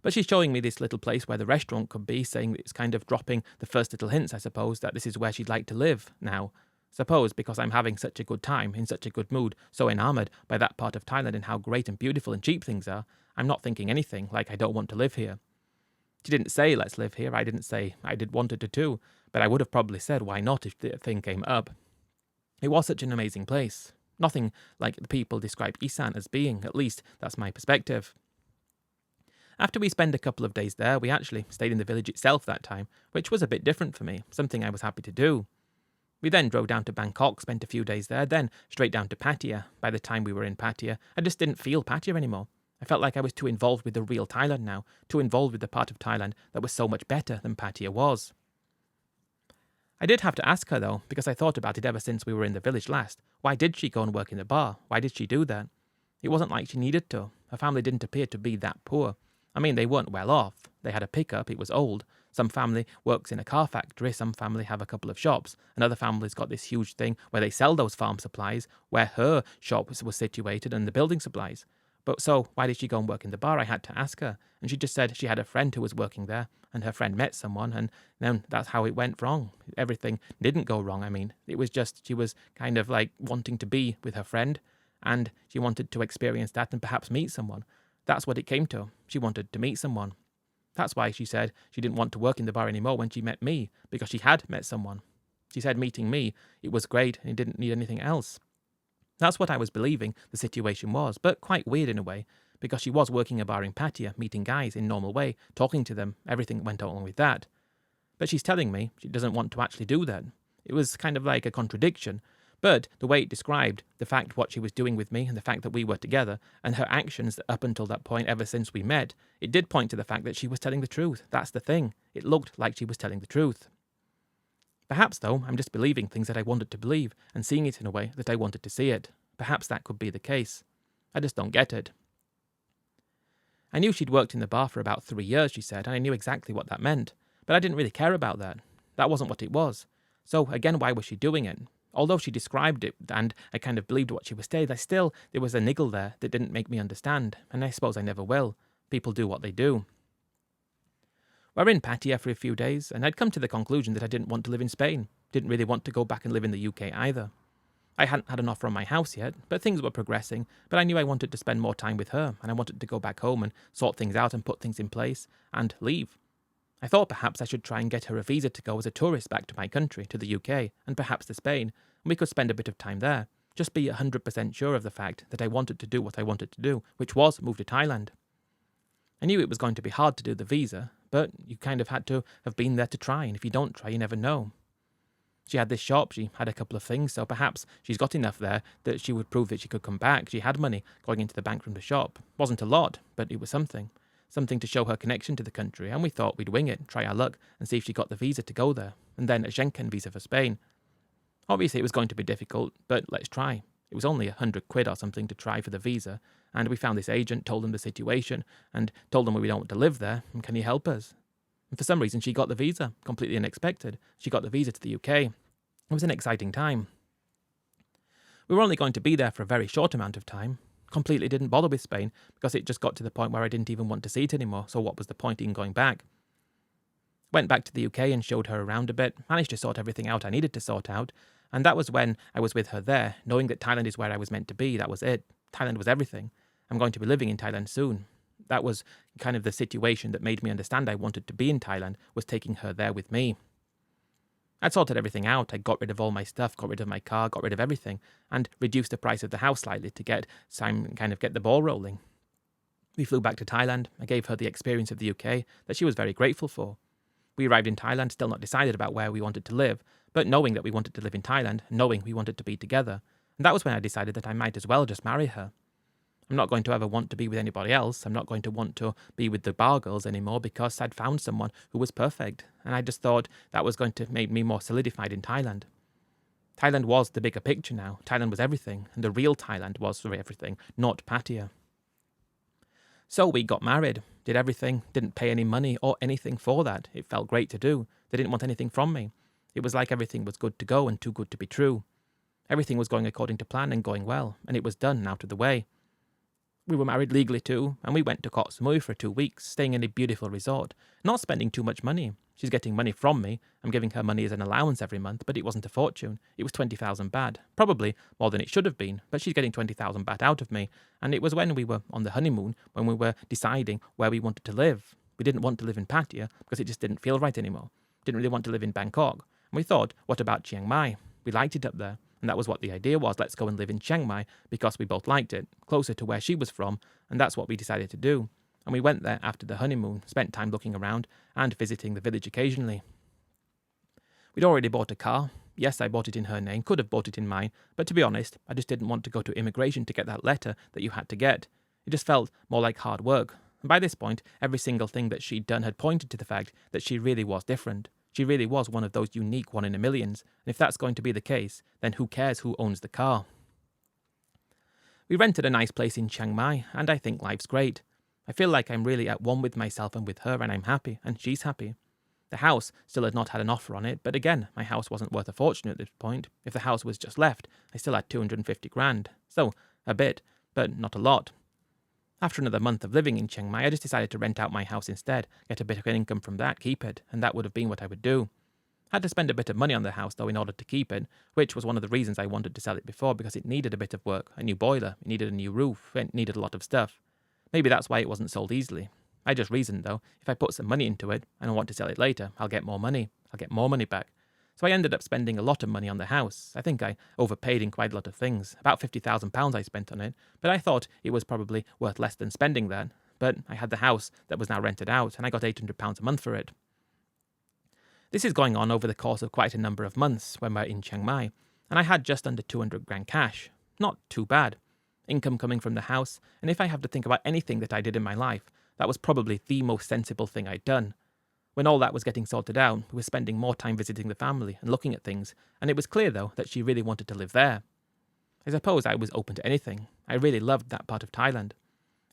But she's showing me this little place where the restaurant could be, saying that it's kind of dropping the first little hints, I suppose, that this is where she'd like to live now. Suppose because I'm having such a good time, in such a good mood, so enamoured by that part of Thailand and how great and beautiful and cheap things are, I'm not thinking anything like I don't want to live here. She didn't say, "Let's live here." I didn't say I wanted to too, but I would have probably said, why not, if the thing came up. It was such an amazing place. Nothing like the people describe Isan as being, at least that's my perspective. After we spent a couple of days there, we actually stayed in the village itself that time, which was a bit different for me, something I was happy to do. We then drove down to Bangkok, spent a few days there, then straight down to Pattaya. By the time we were in Pattaya, I just didn't feel Pattaya anymore. I felt like I was too involved with the real Thailand now, too involved with the part of Thailand that was so much better than Pattaya was. I did have to ask her though, because I thought about it ever since we were in the village last. Why did she go and work in the bar? Why did she do that? It wasn't like she needed to. Her family didn't appear to be that poor. I mean, they weren't well off. They had a pickup, it was old, Some family works in a car factory, some family have a couple of shops. Another family's got this huge thing where they sell those farm supplies, where her shop was situated, and the building supplies. But so, why did she go and work in the bar? I had to ask her. And she just said she had a friend who was working there, and her friend met someone, and then that's how it went wrong. Everything didn't go wrong, I mean. It was just, she was kind of like wanting to be with her friend, and she wanted to experience that and perhaps meet someone. That's what it came to. She wanted to meet someone. That's why she said she didn't want to work in the bar anymore when she met me, because she had met someone. She said meeting me, it was great and it didn't need anything else. That's what I was believing the situation was, but quite weird in a way, because she was working a bar in Pattaya, meeting guys in normal way, talking to them, everything went along with that. But she's telling me she doesn't want to actually do that. It was kind of like a contradiction, but the way it described the fact what she was doing with me and the fact that we were together and her actions up until that point ever since we met, it did point to the fact that she was telling the truth. That's the thing. It looked like she was telling the truth. Perhaps, though, I'm just believing things that I wanted to believe and seeing it in a way that I wanted to see it. Perhaps that could be the case. I just don't get it. I knew she'd worked in the bar for about 3 years, she said, and I knew exactly what that meant. But I didn't really care about that. That wasn't what it was. So, again, why was she doing it? Although she described it and I kind of believed what she was saying, there was a niggle there that didn't make me understand, and I suppose I never will. People do what they do. We're in Pattaya for a few days, and I'd come to the conclusion that I didn't want to live in Spain. Didn't really want to go back and live in the UK either. I hadn't had an offer on my house yet, but things were progressing, but I knew I wanted to spend more time with her, and I wanted to go back home and sort things out and put things in place, and leave. I thought perhaps I should try and get her a visa to go as a tourist back to my country, to the UK, and perhaps to Spain, and we could spend a bit of time there. Just be 100% sure of the fact that I wanted to do what I wanted to do, which was move to Thailand. I knew it was going to be hard to do the visa, but you kind of had to have been there to try, and if you don't try, you never know. She had this shop, she had a couple of things, so perhaps she's got enough there that she would prove that she could come back. She had money going into the bank from the shop. Wasn't a lot, but it was something. Something to show her connection to the country, and we thought we'd wing it, try our luck, and see if she got the visa to go there, and then a Schengen visa for Spain. Obviously it was going to be difficult, but let's try. It was only £100 or something to try for the visa, and we found this agent, told them the situation, and told them we don't want to live there, and can you help us? And for some reason she got the visa, completely unexpected. She got the visa to the UK. It was an exciting time. We were only going to be there for a very short amount of time. Completely didn't bother with Spain, because it just got to the point where I didn't even want to see it anymore, so what was the point in going back? Went back to the UK and showed her around a bit, managed to sort everything out I needed to sort out, and that was when I was with her there, knowing that Thailand is where I was meant to be. That was it. Thailand was everything. I'm going to be living in Thailand soon. That was kind of the situation that made me understand I wanted to be in Thailand, was taking her there with me. I'd sorted everything out. I got rid of all my stuff, got rid of my car, got rid of everything, and reduced the price of the house slightly to get the ball rolling. We flew back to Thailand. I gave her the experience of the UK that she was very grateful for. We arrived in Thailand, still not decided about where we wanted to live, but knowing that we wanted to live in Thailand, knowing we wanted to be together. And that was when I decided that I might as well just marry her. I'm not going to ever want to be with anybody else. I'm not going to want to be with the bar girls anymore because I'd found someone who was perfect. And I just thought that was going to make me more solidified in Thailand. Thailand was the bigger picture now. Thailand was everything. And the real Thailand was everything, not Pattaya. So we got married, did everything, didn't pay any money or anything for that. It felt great to do. They didn't want anything from me. It was like everything was good to go and too good to be true. Everything was going according to plan and going well, and it was done and out of the way. We were married legally too, and we went to Koh Samui for 2 weeks, staying in a beautiful resort, not spending too much money. She's getting money from me. I'm giving her money as an allowance every month, but it wasn't a fortune. It was 20,000 baht, probably more than it should have been, but she's getting 20,000 baht out of me, and it was when we were on the honeymoon, when we were deciding where we wanted to live. We didn't want to live in Pattaya because it just didn't feel right anymore. Didn't really want to live in Bangkok. And we thought, what about Chiang Mai? We liked it up there. And that was what the idea was. Let's go and live in Chiang Mai because we both liked it, closer to where she was from, and that's what we decided to do. And we went there after the honeymoon, spent time looking around and visiting the village occasionally. We'd already bought a car. Yes, I bought it in her name, could have bought it in mine, but to be honest, I just didn't want to go to immigration to get that letter that you had to get. It just felt more like hard work. And by this point, every single thing that she'd done had pointed to the fact that she really was different. She really was one of those unique one-in-a-millions, and if that's going to be the case, then who cares who owns the car? We rented a nice place in Chiang Mai, and I think life's great. I feel like I'm really at one with myself and with her, and I'm happy, and she's happy. The house still had not had an offer on it, but again, my house wasn't worth a fortune at this point. If the house was just left, I still had 250 grand. So, a bit, but not a lot. After another month of living in Chiang Mai, I just decided to rent out my house instead, get a bit of income from that, keep it, and that would have been what I would do. I had to spend a bit of money on the house, though, in order to keep it, which was one of the reasons I wanted to sell it before, because it needed a bit of work, a new boiler, it needed a new roof, it needed a lot of stuff. Maybe that's why it wasn't sold easily. I just reasoned, though, if I put some money into it, and I want to sell it later, I'll get more money. I'll get more money back. So I ended up spending a lot of money on the house. I think I overpaid in quite a lot of things. About £50,000 I spent on it, but I thought it was probably worth less than spending that. But I had the house that was now rented out, and I got £800 a month for it. This is going on over the course of quite a number of months when we're in Chiang Mai, and I had just under 200 grand cash. Not too bad. Income coming from the house, and if I have to think about anything that I did in my life, that was probably the most sensible thing I'd done. When all that was getting sorted out, we were spending more time visiting the family and looking at things, and it was clear, though, that she really wanted to live there. I suppose I was open to anything. I really loved that part of Thailand.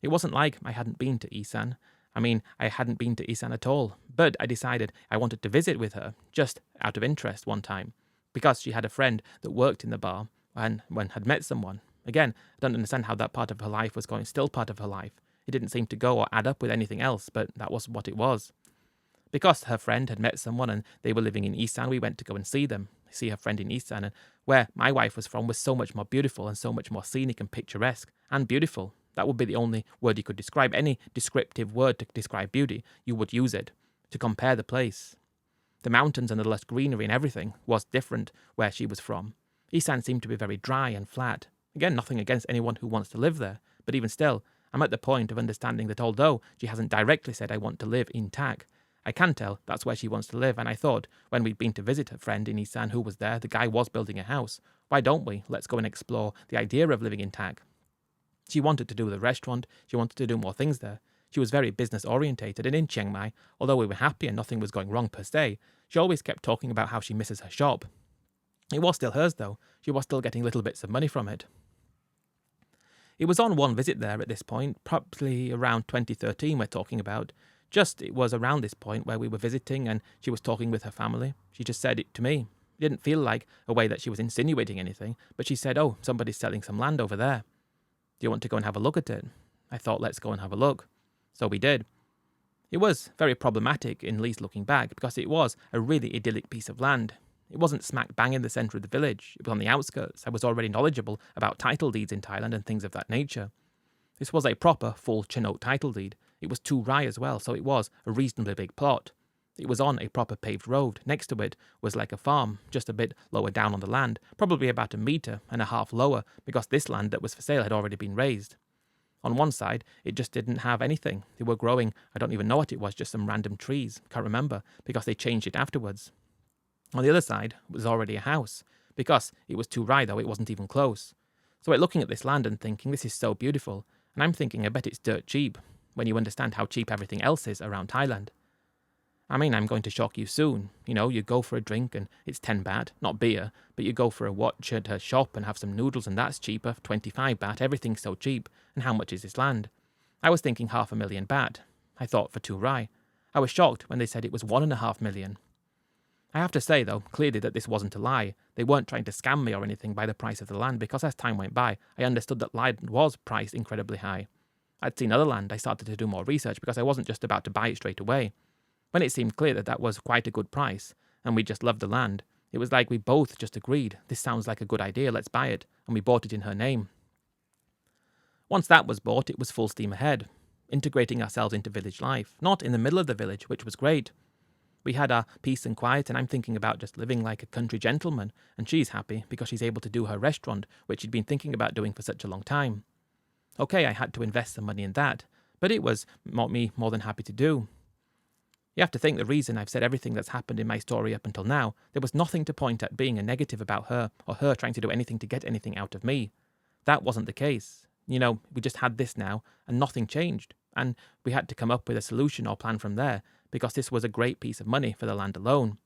It wasn't like I hadn't been to Isan. I hadn't been to Isan at all, but I decided I wanted to visit with her, just out of interest one time, because she had a friend that worked in the bar and had met someone. Again, I don't understand how that part of her life was going, still part of her life. It didn't seem to go or add up with anything else, but that was what it was. Because her friend had met someone and they were living in Isan, we went to go and see them, see her friend in Isan, and where my wife was from was so much more beautiful and so much more scenic and picturesque and beautiful. That would be the only word you could describe. Any descriptive word to describe beauty, you would use it, to compare the place. The mountains and the lush greenery and everything was different where she was from. Isan seemed to be very dry and flat. Again, nothing against anyone who wants to live there, but even still, I'm at the point of understanding that although she hasn't directly said I want to live in Tak, I can tell that's where she wants to live, and I thought, when we'd been to visit her friend in Isan who was there, the guy was building a house. Why don't we? Let's go and explore the idea of living in Tak. She wanted to do the restaurant, she wanted to do more things there. She was very business-orientated, and in Chiang Mai, although we were happy and nothing was going wrong per se, she always kept talking about how she misses her shop. It was still hers, though. She was still getting little bits of money from it. It was on one visit there at this point, probably around 2013 we're talking about. It was around this point where we were visiting and she was talking with her family. She just said it to me. It didn't feel like a way that she was insinuating anything, but she said, "Oh, somebody's selling some land over there. Do you want to go and have a look at it?" I thought, let's go and have a look. So we did. It was very problematic, in least looking back, because it was a really idyllic piece of land. It wasn't smack bang in the centre of the village. It was on the outskirts. I was already knowledgeable about title deeds in Thailand and things of that nature. This was a proper, full Chinook title deed. It was 2 rai as well, so it was a reasonably big plot. It was on a proper paved road. Next to it was like a farm, just a bit lower down on the land, probably about 1.5 meters lower, because this land that was for sale had already been raised. On one side, it just didn't have anything. They were growing, I don't even know what it was, just some random trees. Can't remember, because they changed it afterwards. On the other side was already a house. Because it was 2 rai though, it wasn't even close. So we're looking at this land and thinking, this is so beautiful. And I'm thinking, I bet it's dirt cheap, when you understand how cheap everything else is around Thailand. I'm going to shock you soon. You go for a drink and it's 10 baht, not beer, but you go for a watch at a shop and have some noodles and that's cheaper, 25 baht, everything's so cheap. And how much is this land? I was thinking 500,000 baht. I thought for 2 rai. I was shocked when they said it was 1.5 million. I have to say, though, clearly that this wasn't a lie. They weren't trying to scam me or anything by the price of the land, because as time went by, I understood that land was priced incredibly high. I'd seen other land, I started to do more research because I wasn't just about to buy it straight away. When it seemed clear that that was quite a good price, and we just loved the land, it was like we both just agreed, this sounds like a good idea, let's buy it, and we bought it in her name. Once that was bought, it was full steam ahead, integrating ourselves into village life, not in the middle of the village, which was great. We had our peace and quiet, and I'm thinking about just living like a country gentleman, and she's happy because she's able to do her restaurant, which she'd been thinking about doing for such a long time. Okay, I had to invest some money in that, but it was me more than happy to do. You have to think the reason I've said everything that's happened in my story up until now, there was nothing to point at being a negative about her, or her trying to do anything to get anything out of me. That wasn't the case. We just had this now, and nothing changed, and we had to come up with a solution or plan from there, because this was a great piece of money for the land alone.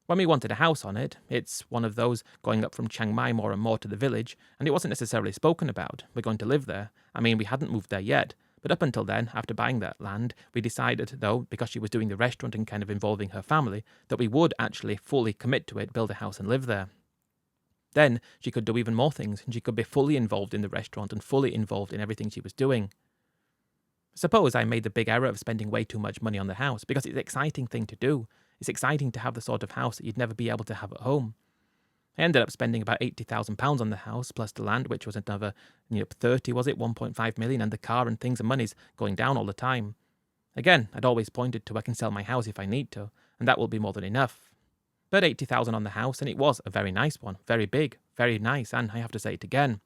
When we wanted a house on it, it's one of those going up from Chiang Mai more and more to the village, and it wasn't necessarily spoken about. We're going to live there. We hadn't moved there yet, But up until then, after buying that land, we decided, though, because she was doing the restaurant and kind of involving her family, that we would actually fully commit to it, build a house and live there. Then she could do even more things, and she could be fully involved in the restaurant and fully involved in everything she was doing. Suppose I made the big error of spending way too much money on the house, because it's an exciting thing to do. It's exciting to have the sort of house that you'd never be able to have at home. I ended up spending about £80,000 on the house, plus the land, which was another 30, was it? 1.5 million, and the car and things and money's going down all the time. Again, I'd always pointed to I can sell my house if I need to, and that will be more than enough. But 80,000 on the house, and it was a very nice one, very big, very nice, and I have to say it again.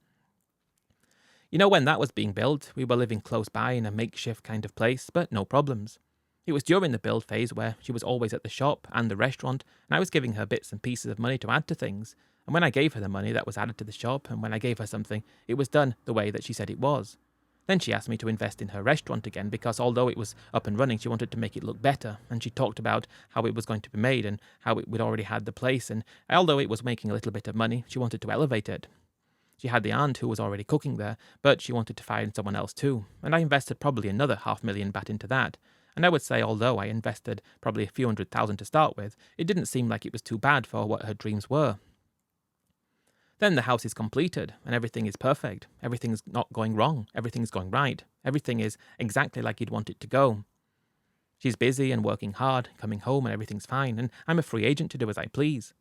When that was being built, we were living close by in a makeshift kind of place, but no problems. It was during the build phase where she was always at the shop and the restaurant, and I was giving her bits and pieces of money to add to things. And when I gave her the money that was added to the shop, and when I gave her something, it was done the way that she said it was. Then she asked me to invest in her restaurant again because although it was up and running, she wanted to make it look better. And she talked about how it was going to be made and how we'd already had the place. And although it was making a little bit of money, she wanted to elevate it. She had the aunt who was already cooking there, but she wanted to find someone else too. And I invested probably another £500,000 baht into that. And I would say, although I invested probably a few $100,000 to start with, it didn't seem like it was too bad for what her dreams were. Then the house is completed, and everything is perfect. Everything's not going wrong. Everything's going right. Everything is exactly like you'd want it to go. She's busy and working hard, coming home and everything's fine, and I'm a free agent to do as I please.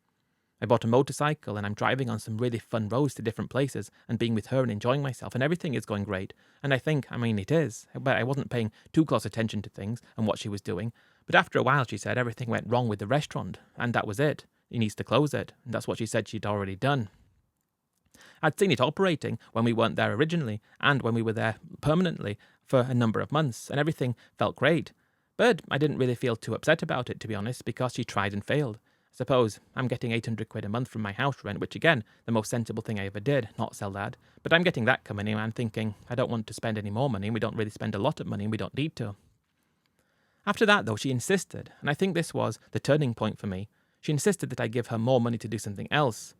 I bought a motorcycle and I'm driving on some really fun roads to different places and being with her and enjoying myself, and everything is going great. And I think, it is, but I wasn't paying too close attention to things and what she was doing. But after a while she said everything went wrong with the restaurant, and that was it. He needs to close it, and that's what she said she'd already done. I'd seen it operating when we weren't there originally, and when we were there permanently for a number of months, and everything felt great. But I didn't really feel too upset about it, to be honest, because she tried and failed. Suppose I'm getting £800 a month from my house rent, which again, the most sensible thing I ever did, not sell that. But I'm getting that coming in and I'm thinking, I don't want to spend any more money, and we don't really spend a lot of money, and we don't need to. After that, though, she insisted, and I think this was the turning point for me. She insisted that I give her more money to do something else.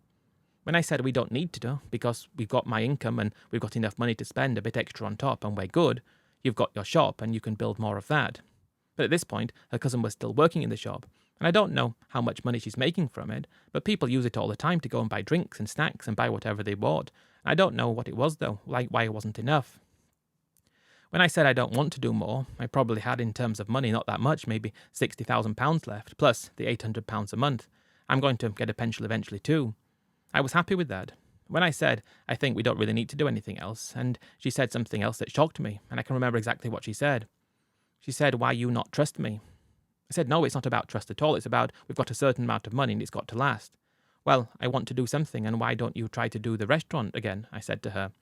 When I said we don't need to do, because we've got my income and we've got enough money to spend a bit extra on top and we're good, you've got your shop and you can build more of that. But at this point, her cousin was still working in the shop, and I don't know how much money she's making from it, but people use it all the time to go and buy drinks and snacks and buy whatever they bought. I don't know what it was though, like why it wasn't enough. When I said I don't want to do more, I probably had in terms of money not that much, maybe £60,000 left, plus the £800 a month. I'm going to get a pension eventually too. I was happy with that. When I said, I think we don't really need to do anything else, and she said something else that shocked me, and I can remember exactly what she said. She said, why you not trust me? I said, no, it's not about trust at all. It's about we've got a certain amount of money and it's got to last. Well, I want to do something, and why don't you try to do the restaurant again? I said to her.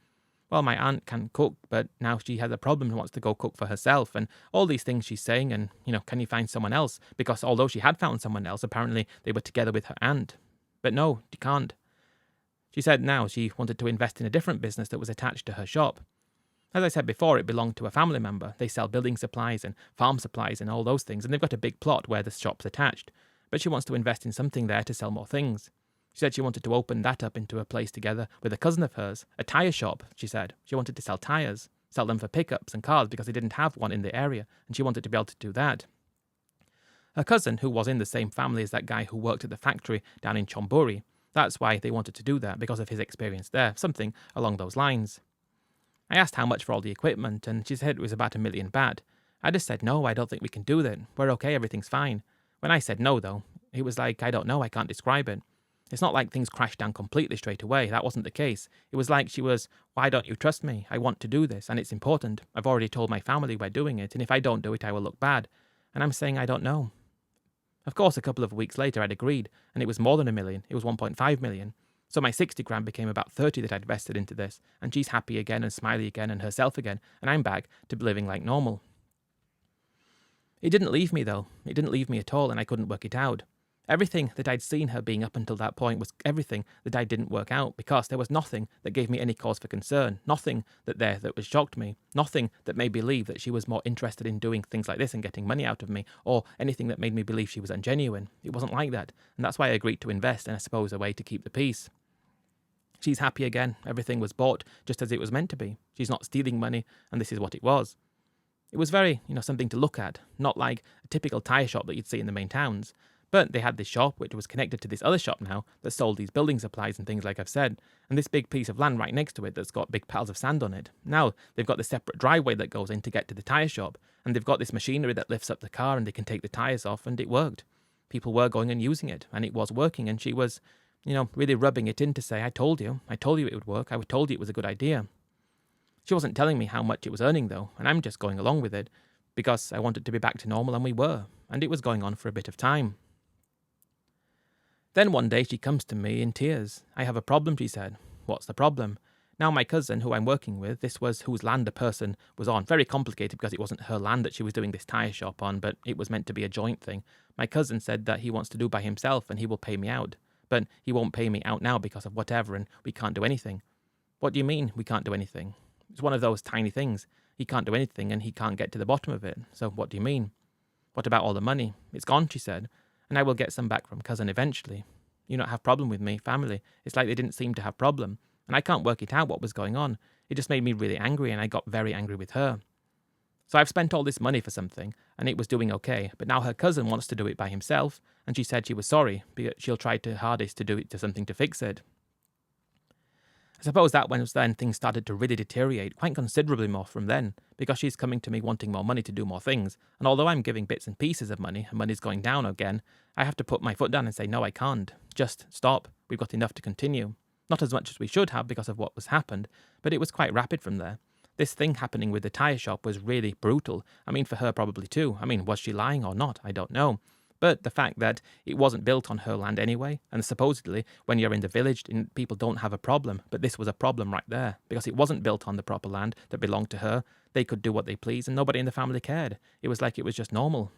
Well, my aunt can cook, but now she has a problem and wants to go cook for herself, and all these things she's saying, and, can you find someone else? Because although she had found someone else, apparently they were together with her aunt. But no, you can't. She said now she wanted to invest in a different business that was attached to her shop. As I said before, it belonged to a family member. They sell building supplies and farm supplies and all those things, and they've got a big plot where the shop's attached. But she wants to invest in something there to sell more things. She said she wanted to open that up into a place together with a cousin of hers, a tyre shop, she said. She wanted to sell tyres, sell them for pickups and cars because they didn't have one in the area, and she wanted to be able to do that. Her cousin, who was in the same family as that guy who worked at the factory down in Chonburi, that's why they wanted to do that, because of his experience there, something along those lines. I asked how much for all the equipment, and she said it was about 1 million baht. I just said, no, I don't think we can do that. We're okay, everything's fine. When I said no, though, it was like, I don't know, I can't describe it. It's not like things crashed down completely straight away. That wasn't the case. It was like she was, why don't you trust me? I want to do this, and it's important. I've already told my family we're doing it, and if I don't do it, I will look bad. And I'm saying I don't know. Of course, a couple of weeks later, I'd agreed, and it was more than 1 million. It was 1.5 million. So my 60 grand became about 30 that I'd invested into this, and she's happy again and smiley again and herself again, and I'm back to living like normal. It didn't leave me, though. It didn't leave me at all, and I couldn't work it out. Everything that I'd seen her being up until that point was everything that I didn't work out, because there was nothing that gave me any cause for concern, nothing that was shocked me, nothing that made me believe that she was more interested in doing things like this and getting money out of me, or anything that made me believe she was ungenuine. It wasn't like that, and that's why I agreed to invest, and I suppose a way to keep the peace. She's happy again. Everything was bought just as it was meant to be. She's not stealing money, and this is what it was. It was very, something to look at, not like a typical tyre shop that you'd see in the main towns. But they had this shop, which was connected to this other shop now, that sold these building supplies and things like I've said, and this big piece of land right next to it that's got big piles of sand on it. Now, they've got this separate driveway that goes in to get to the tyre shop, and they've got this machinery that lifts up the car and they can take the tyres off, and it worked. People were going and using it, and it was working, and she was, really rubbing it in to say, I told you it would work, I told you it was a good idea. She wasn't telling me how much it was earning though, and I'm just going along with it, because I wanted to be back to normal, and we were, and it was going on for a bit of time. Then one day she comes to me in tears. I have a problem, she said. What's the problem? Now my cousin, who I'm working with, this was whose land a person was on. Very complicated because it wasn't her land that she was doing this tyre shop on, but it was meant to be a joint thing. My cousin said that he wants to do by himself and he will pay me out. But he won't pay me out now because of whatever, and we can't do anything. What do you mean we can't do anything? It's one of those tiny things. He can't do anything and he can't get to the bottom of it. So what do you mean? What about all the money? It's gone, she said. And I will get some back from cousin eventually. You don't have problem with me, family. It's like they didn't seem to have problem. And I can't work it out what was going on. It just made me really angry, and I got very angry with her. So I've spent all this money for something, and it was doing okay, but now her cousin wants to do it by himself, and she said she was sorry, but she'll try her hardest to do it to something to fix it. I suppose that was then things started to really deteriorate quite considerably more from then, because she's coming to me wanting more money to do more things, and although I'm giving bits and pieces of money, and money's going down again, I have to put my foot down and say, no, I can't. Just stop. We've got enough to continue. Not as much as we should have because of what was happened, but it was quite rapid from there. This thing happening with the tyre shop was really brutal. I mean, for her probably too. I mean, was she lying or not? I don't know. But the fact that it wasn't built on her land anyway, and supposedly when you're in the village, people don't have a problem, but this was a problem right there, because it wasn't built on the proper land that belonged to her. They could do what they pleased, and nobody in the family cared. It was like it was just normal.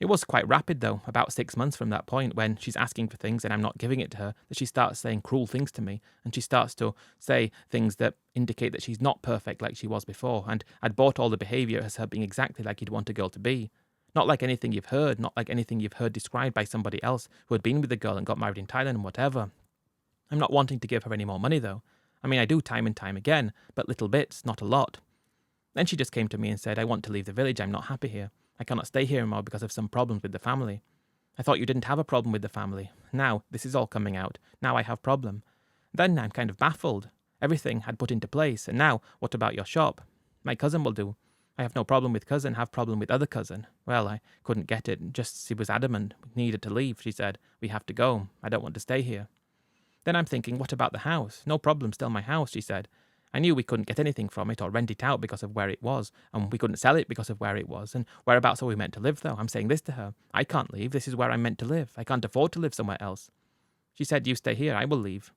It was quite rapid though, about 6 months from that point, when she's asking for things and I'm not giving it to her, that she starts saying cruel things to me, and she starts to say things that indicate that she's not perfect like she was before, and I'd bought all the behaviour as her being exactly like you'd want a girl to be. Not like anything you've heard, not like anything you've heard described by somebody else who had been with the girl and got married in Thailand and whatever. I'm not wanting to give her any more money though. I mean, I do time and time again, but little bits, not a lot. Then she just came to me and said, I want to leave the village, I'm not happy here. I cannot stay here anymore because of some problems with the family. I thought you didn't have a problem with the family. Now, this is all coming out. Now I have problem. Then I'm kind of baffled. Everything had put into place, and now, what about your shop? My cousin will do. I have no problem with cousin, have problem with other cousin. Well, I couldn't get it, just she was adamant, we needed to leave. She said, we have to go, I don't want to stay here. Then I'm thinking, what about the house? No problem, still my house, she said. I knew we couldn't get anything from it or rent it out because of where it was, and we couldn't sell it because of where it was, and whereabouts are we meant to live though? I'm saying this to her, I can't leave, this is where I'm meant to live, I can't afford to live somewhere else. She said, you stay here, I will leave.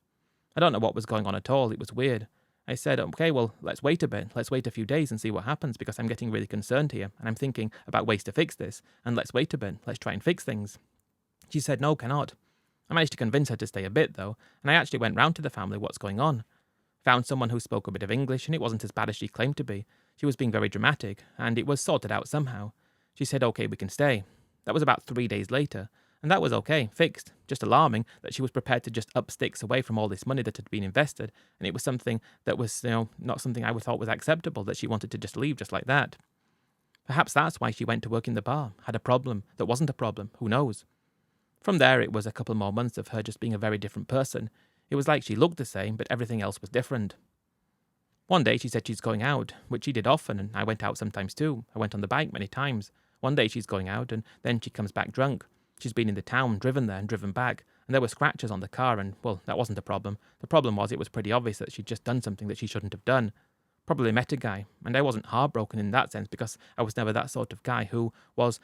I don't know what was going on at all, it was weird. I said, okay, well, let's wait a bit. Let's wait a few days and see what happens, because I'm getting really concerned here, and I'm thinking about ways to fix this, and let's wait a bit. Let's try and fix things. She said, no, cannot. I managed to convince her to stay a bit, though, and I actually went round to the family what's going on. Found someone who spoke a bit of English, and it wasn't as bad as she claimed to be. She was being very dramatic, and it was sorted out somehow. She said, okay, we can stay. That was about 3 days later. And that was okay, fixed. Just alarming that she was prepared to just up sticks away from all this money that had been invested, and it was something that was, not something I thought was acceptable, that she wanted to just leave just like that. Perhaps that's why she went to work in the bar, had a problem that wasn't a problem, who knows. From there it was a couple more months of her just being a very different person. It was like she looked the same, but everything else was different. One day she said she's going out, which she did often, and I went out sometimes too. I went on the bike many times. One day she's going out, and then she comes back drunk. She's been in the town, driven there and driven back, and there were scratches on the car, and, well, that wasn't a problem. The problem was it was pretty obvious that she'd just done something that she shouldn't have done. Probably met a guy, and I wasn't heartbroken in that sense, because I was never that sort of guy who was,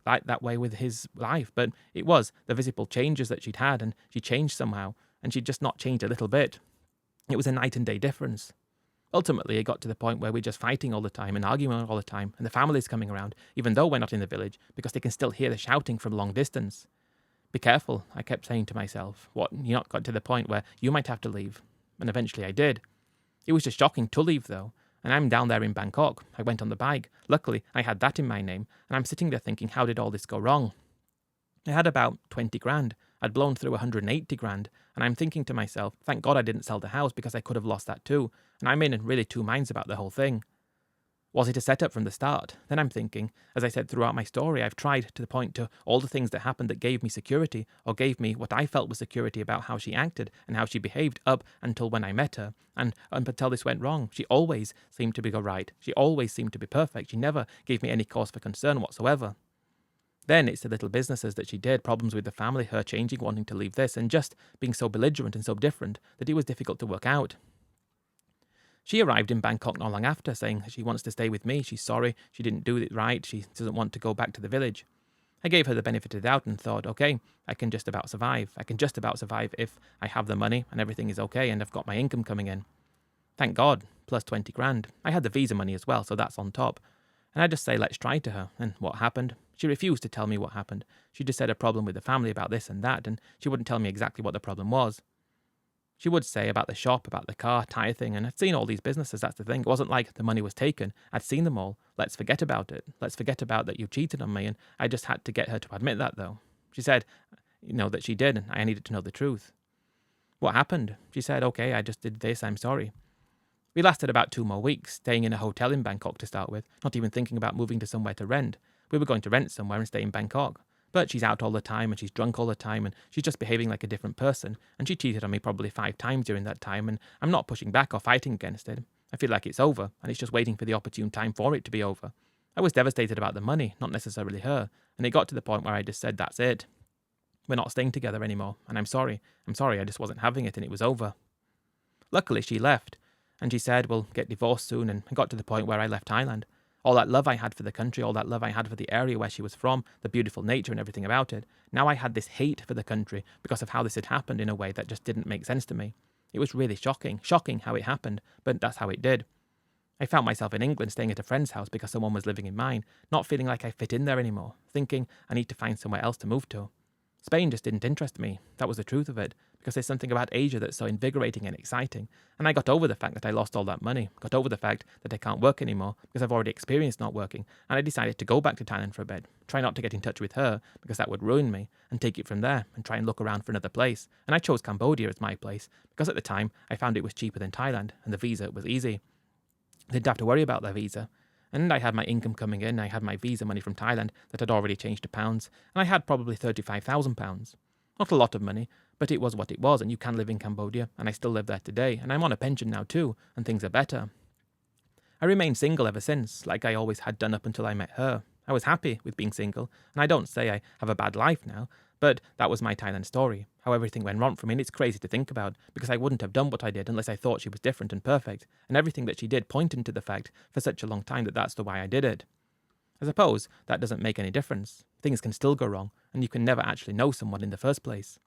like that way with his life, but it was the visible changes that she'd had, and she changed somehow, and she'd just not changed a little bit. It was a night and day difference. Ultimately, it got to the point where we're just fighting all the time and arguing all the time, and the family's coming around, even though we're not in the village, because they can still hear the shouting from long distance. Be careful, I kept saying to myself. What, you not got to the point where you might have to leave? And eventually I did. It was just shocking to leave, though, and I'm down there in Bangkok. I went on the bike. Luckily, I had that in my name, and I'm sitting there thinking, how did all this go wrong? I had about 20 grand. I'd blown through 180 grand, and I'm thinking to myself, thank God I didn't sell the house, because I could have lost that too, and I'm in really two minds about the whole thing. Was it a setup from the start? Then I'm thinking, as I said throughout my story, I've tried to point to all the things that happened that gave me security, or gave me what I felt was security about how she acted and how she behaved up until when I met her. And until this went wrong, she always seemed to be right. She always seemed to be perfect. She never gave me any cause for concern whatsoever. Then it's the little businesses that she did, problems with the family, her changing, wanting to leave this, and just being so belligerent and so different that it was difficult to work out. She arrived in Bangkok not long after, saying she wants to stay with me, she's sorry, she didn't do it right, she doesn't want to go back to the village. I gave her the benefit of the doubt and thought, okay, I can just about survive. I can just about survive if I have the money and everything is okay and I've got my income coming in. Thank God, plus 20 grand. I had the visa money as well, so that's on top. And I just say, let's try to her. And what happened? She refused to tell me what happened. She just said a problem with the family about this and that, and she wouldn't tell me exactly what the problem was. She would say about the shop, about the car, tyre thing, and I'd seen all these businesses, that's the thing. It wasn't like the money was taken. I'd seen them all. Let's forget about it. Let's forget about that you cheated on me, and I just had to get her to admit that, though. She said, that she did, and I needed to know the truth. What happened? She said, okay, I just did this, I'm sorry. We lasted about 2 more weeks, staying in a hotel in Bangkok to start with, not even thinking about moving to somewhere to rent. We were going to rent somewhere and stay in Bangkok. But she's out all the time, and she's drunk all the time, and she's just behaving like a different person, and she cheated on me probably 5 times during that time, and I'm not pushing back or fighting against it. I feel like it's over, and it's just waiting for the opportune time for it to be over. I was devastated about the money, not necessarily her, and it got to the point where I just said, that's it. We're not staying together anymore, and I'm sorry, I just wasn't having it, and it was over. Luckily, she left, and she said, we'll get divorced soon, and I got to the point where I left Thailand. All that love I had for the country, all that love I had for the area where she was from, the beautiful nature and everything about it, now I had this hate for the country because of how this had happened in a way that just didn't make sense to me. It was really shocking how it happened, but that's how it did. I found myself in England staying at a friend's house because someone was living in mine, not feeling like I fit in there anymore, thinking I need to find somewhere else to move to. Spain just didn't interest me, that was the truth of it, because there's something about Asia that's so invigorating and exciting, and I got over the fact that I lost all that money, got over the fact that I can't work anymore because I've already experienced not working, and I decided to go back to Thailand for a bit, try not to get in touch with her because that would ruin me, and take it from there and try and look around for another place, and I chose Cambodia as my place because at the time I found it was cheaper than Thailand and the visa was easy. I didn't have to worry about the visa. And I had my income coming in, I had my visa money from Thailand that had already changed to pounds, and I had probably £35,000. Not a lot of money, but it was what it was, and you can live in Cambodia, and I still live there today, and I'm on a pension now too, and things are better. I remained single ever since, like I always had done up until I met her. I was happy with being single, and I don't say I have a bad life now, but that was my Thailand story, how everything went wrong for me, and it's crazy to think about, because I wouldn't have done what I did unless I thought she was different and perfect, and everything that she did pointed to the fact for such a long time that that's the why I did it. I suppose that doesn't make any difference. Things can still go wrong, and you can never actually know someone in the first place.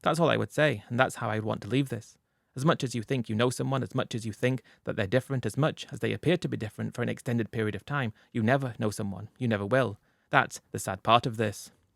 That's all I would say, and that's how I would want to leave this. As much as you think you know someone, as much as you think that they're different, as much as they appear to be different for an extended period of time, you never know someone. You never will. That's the sad part of this.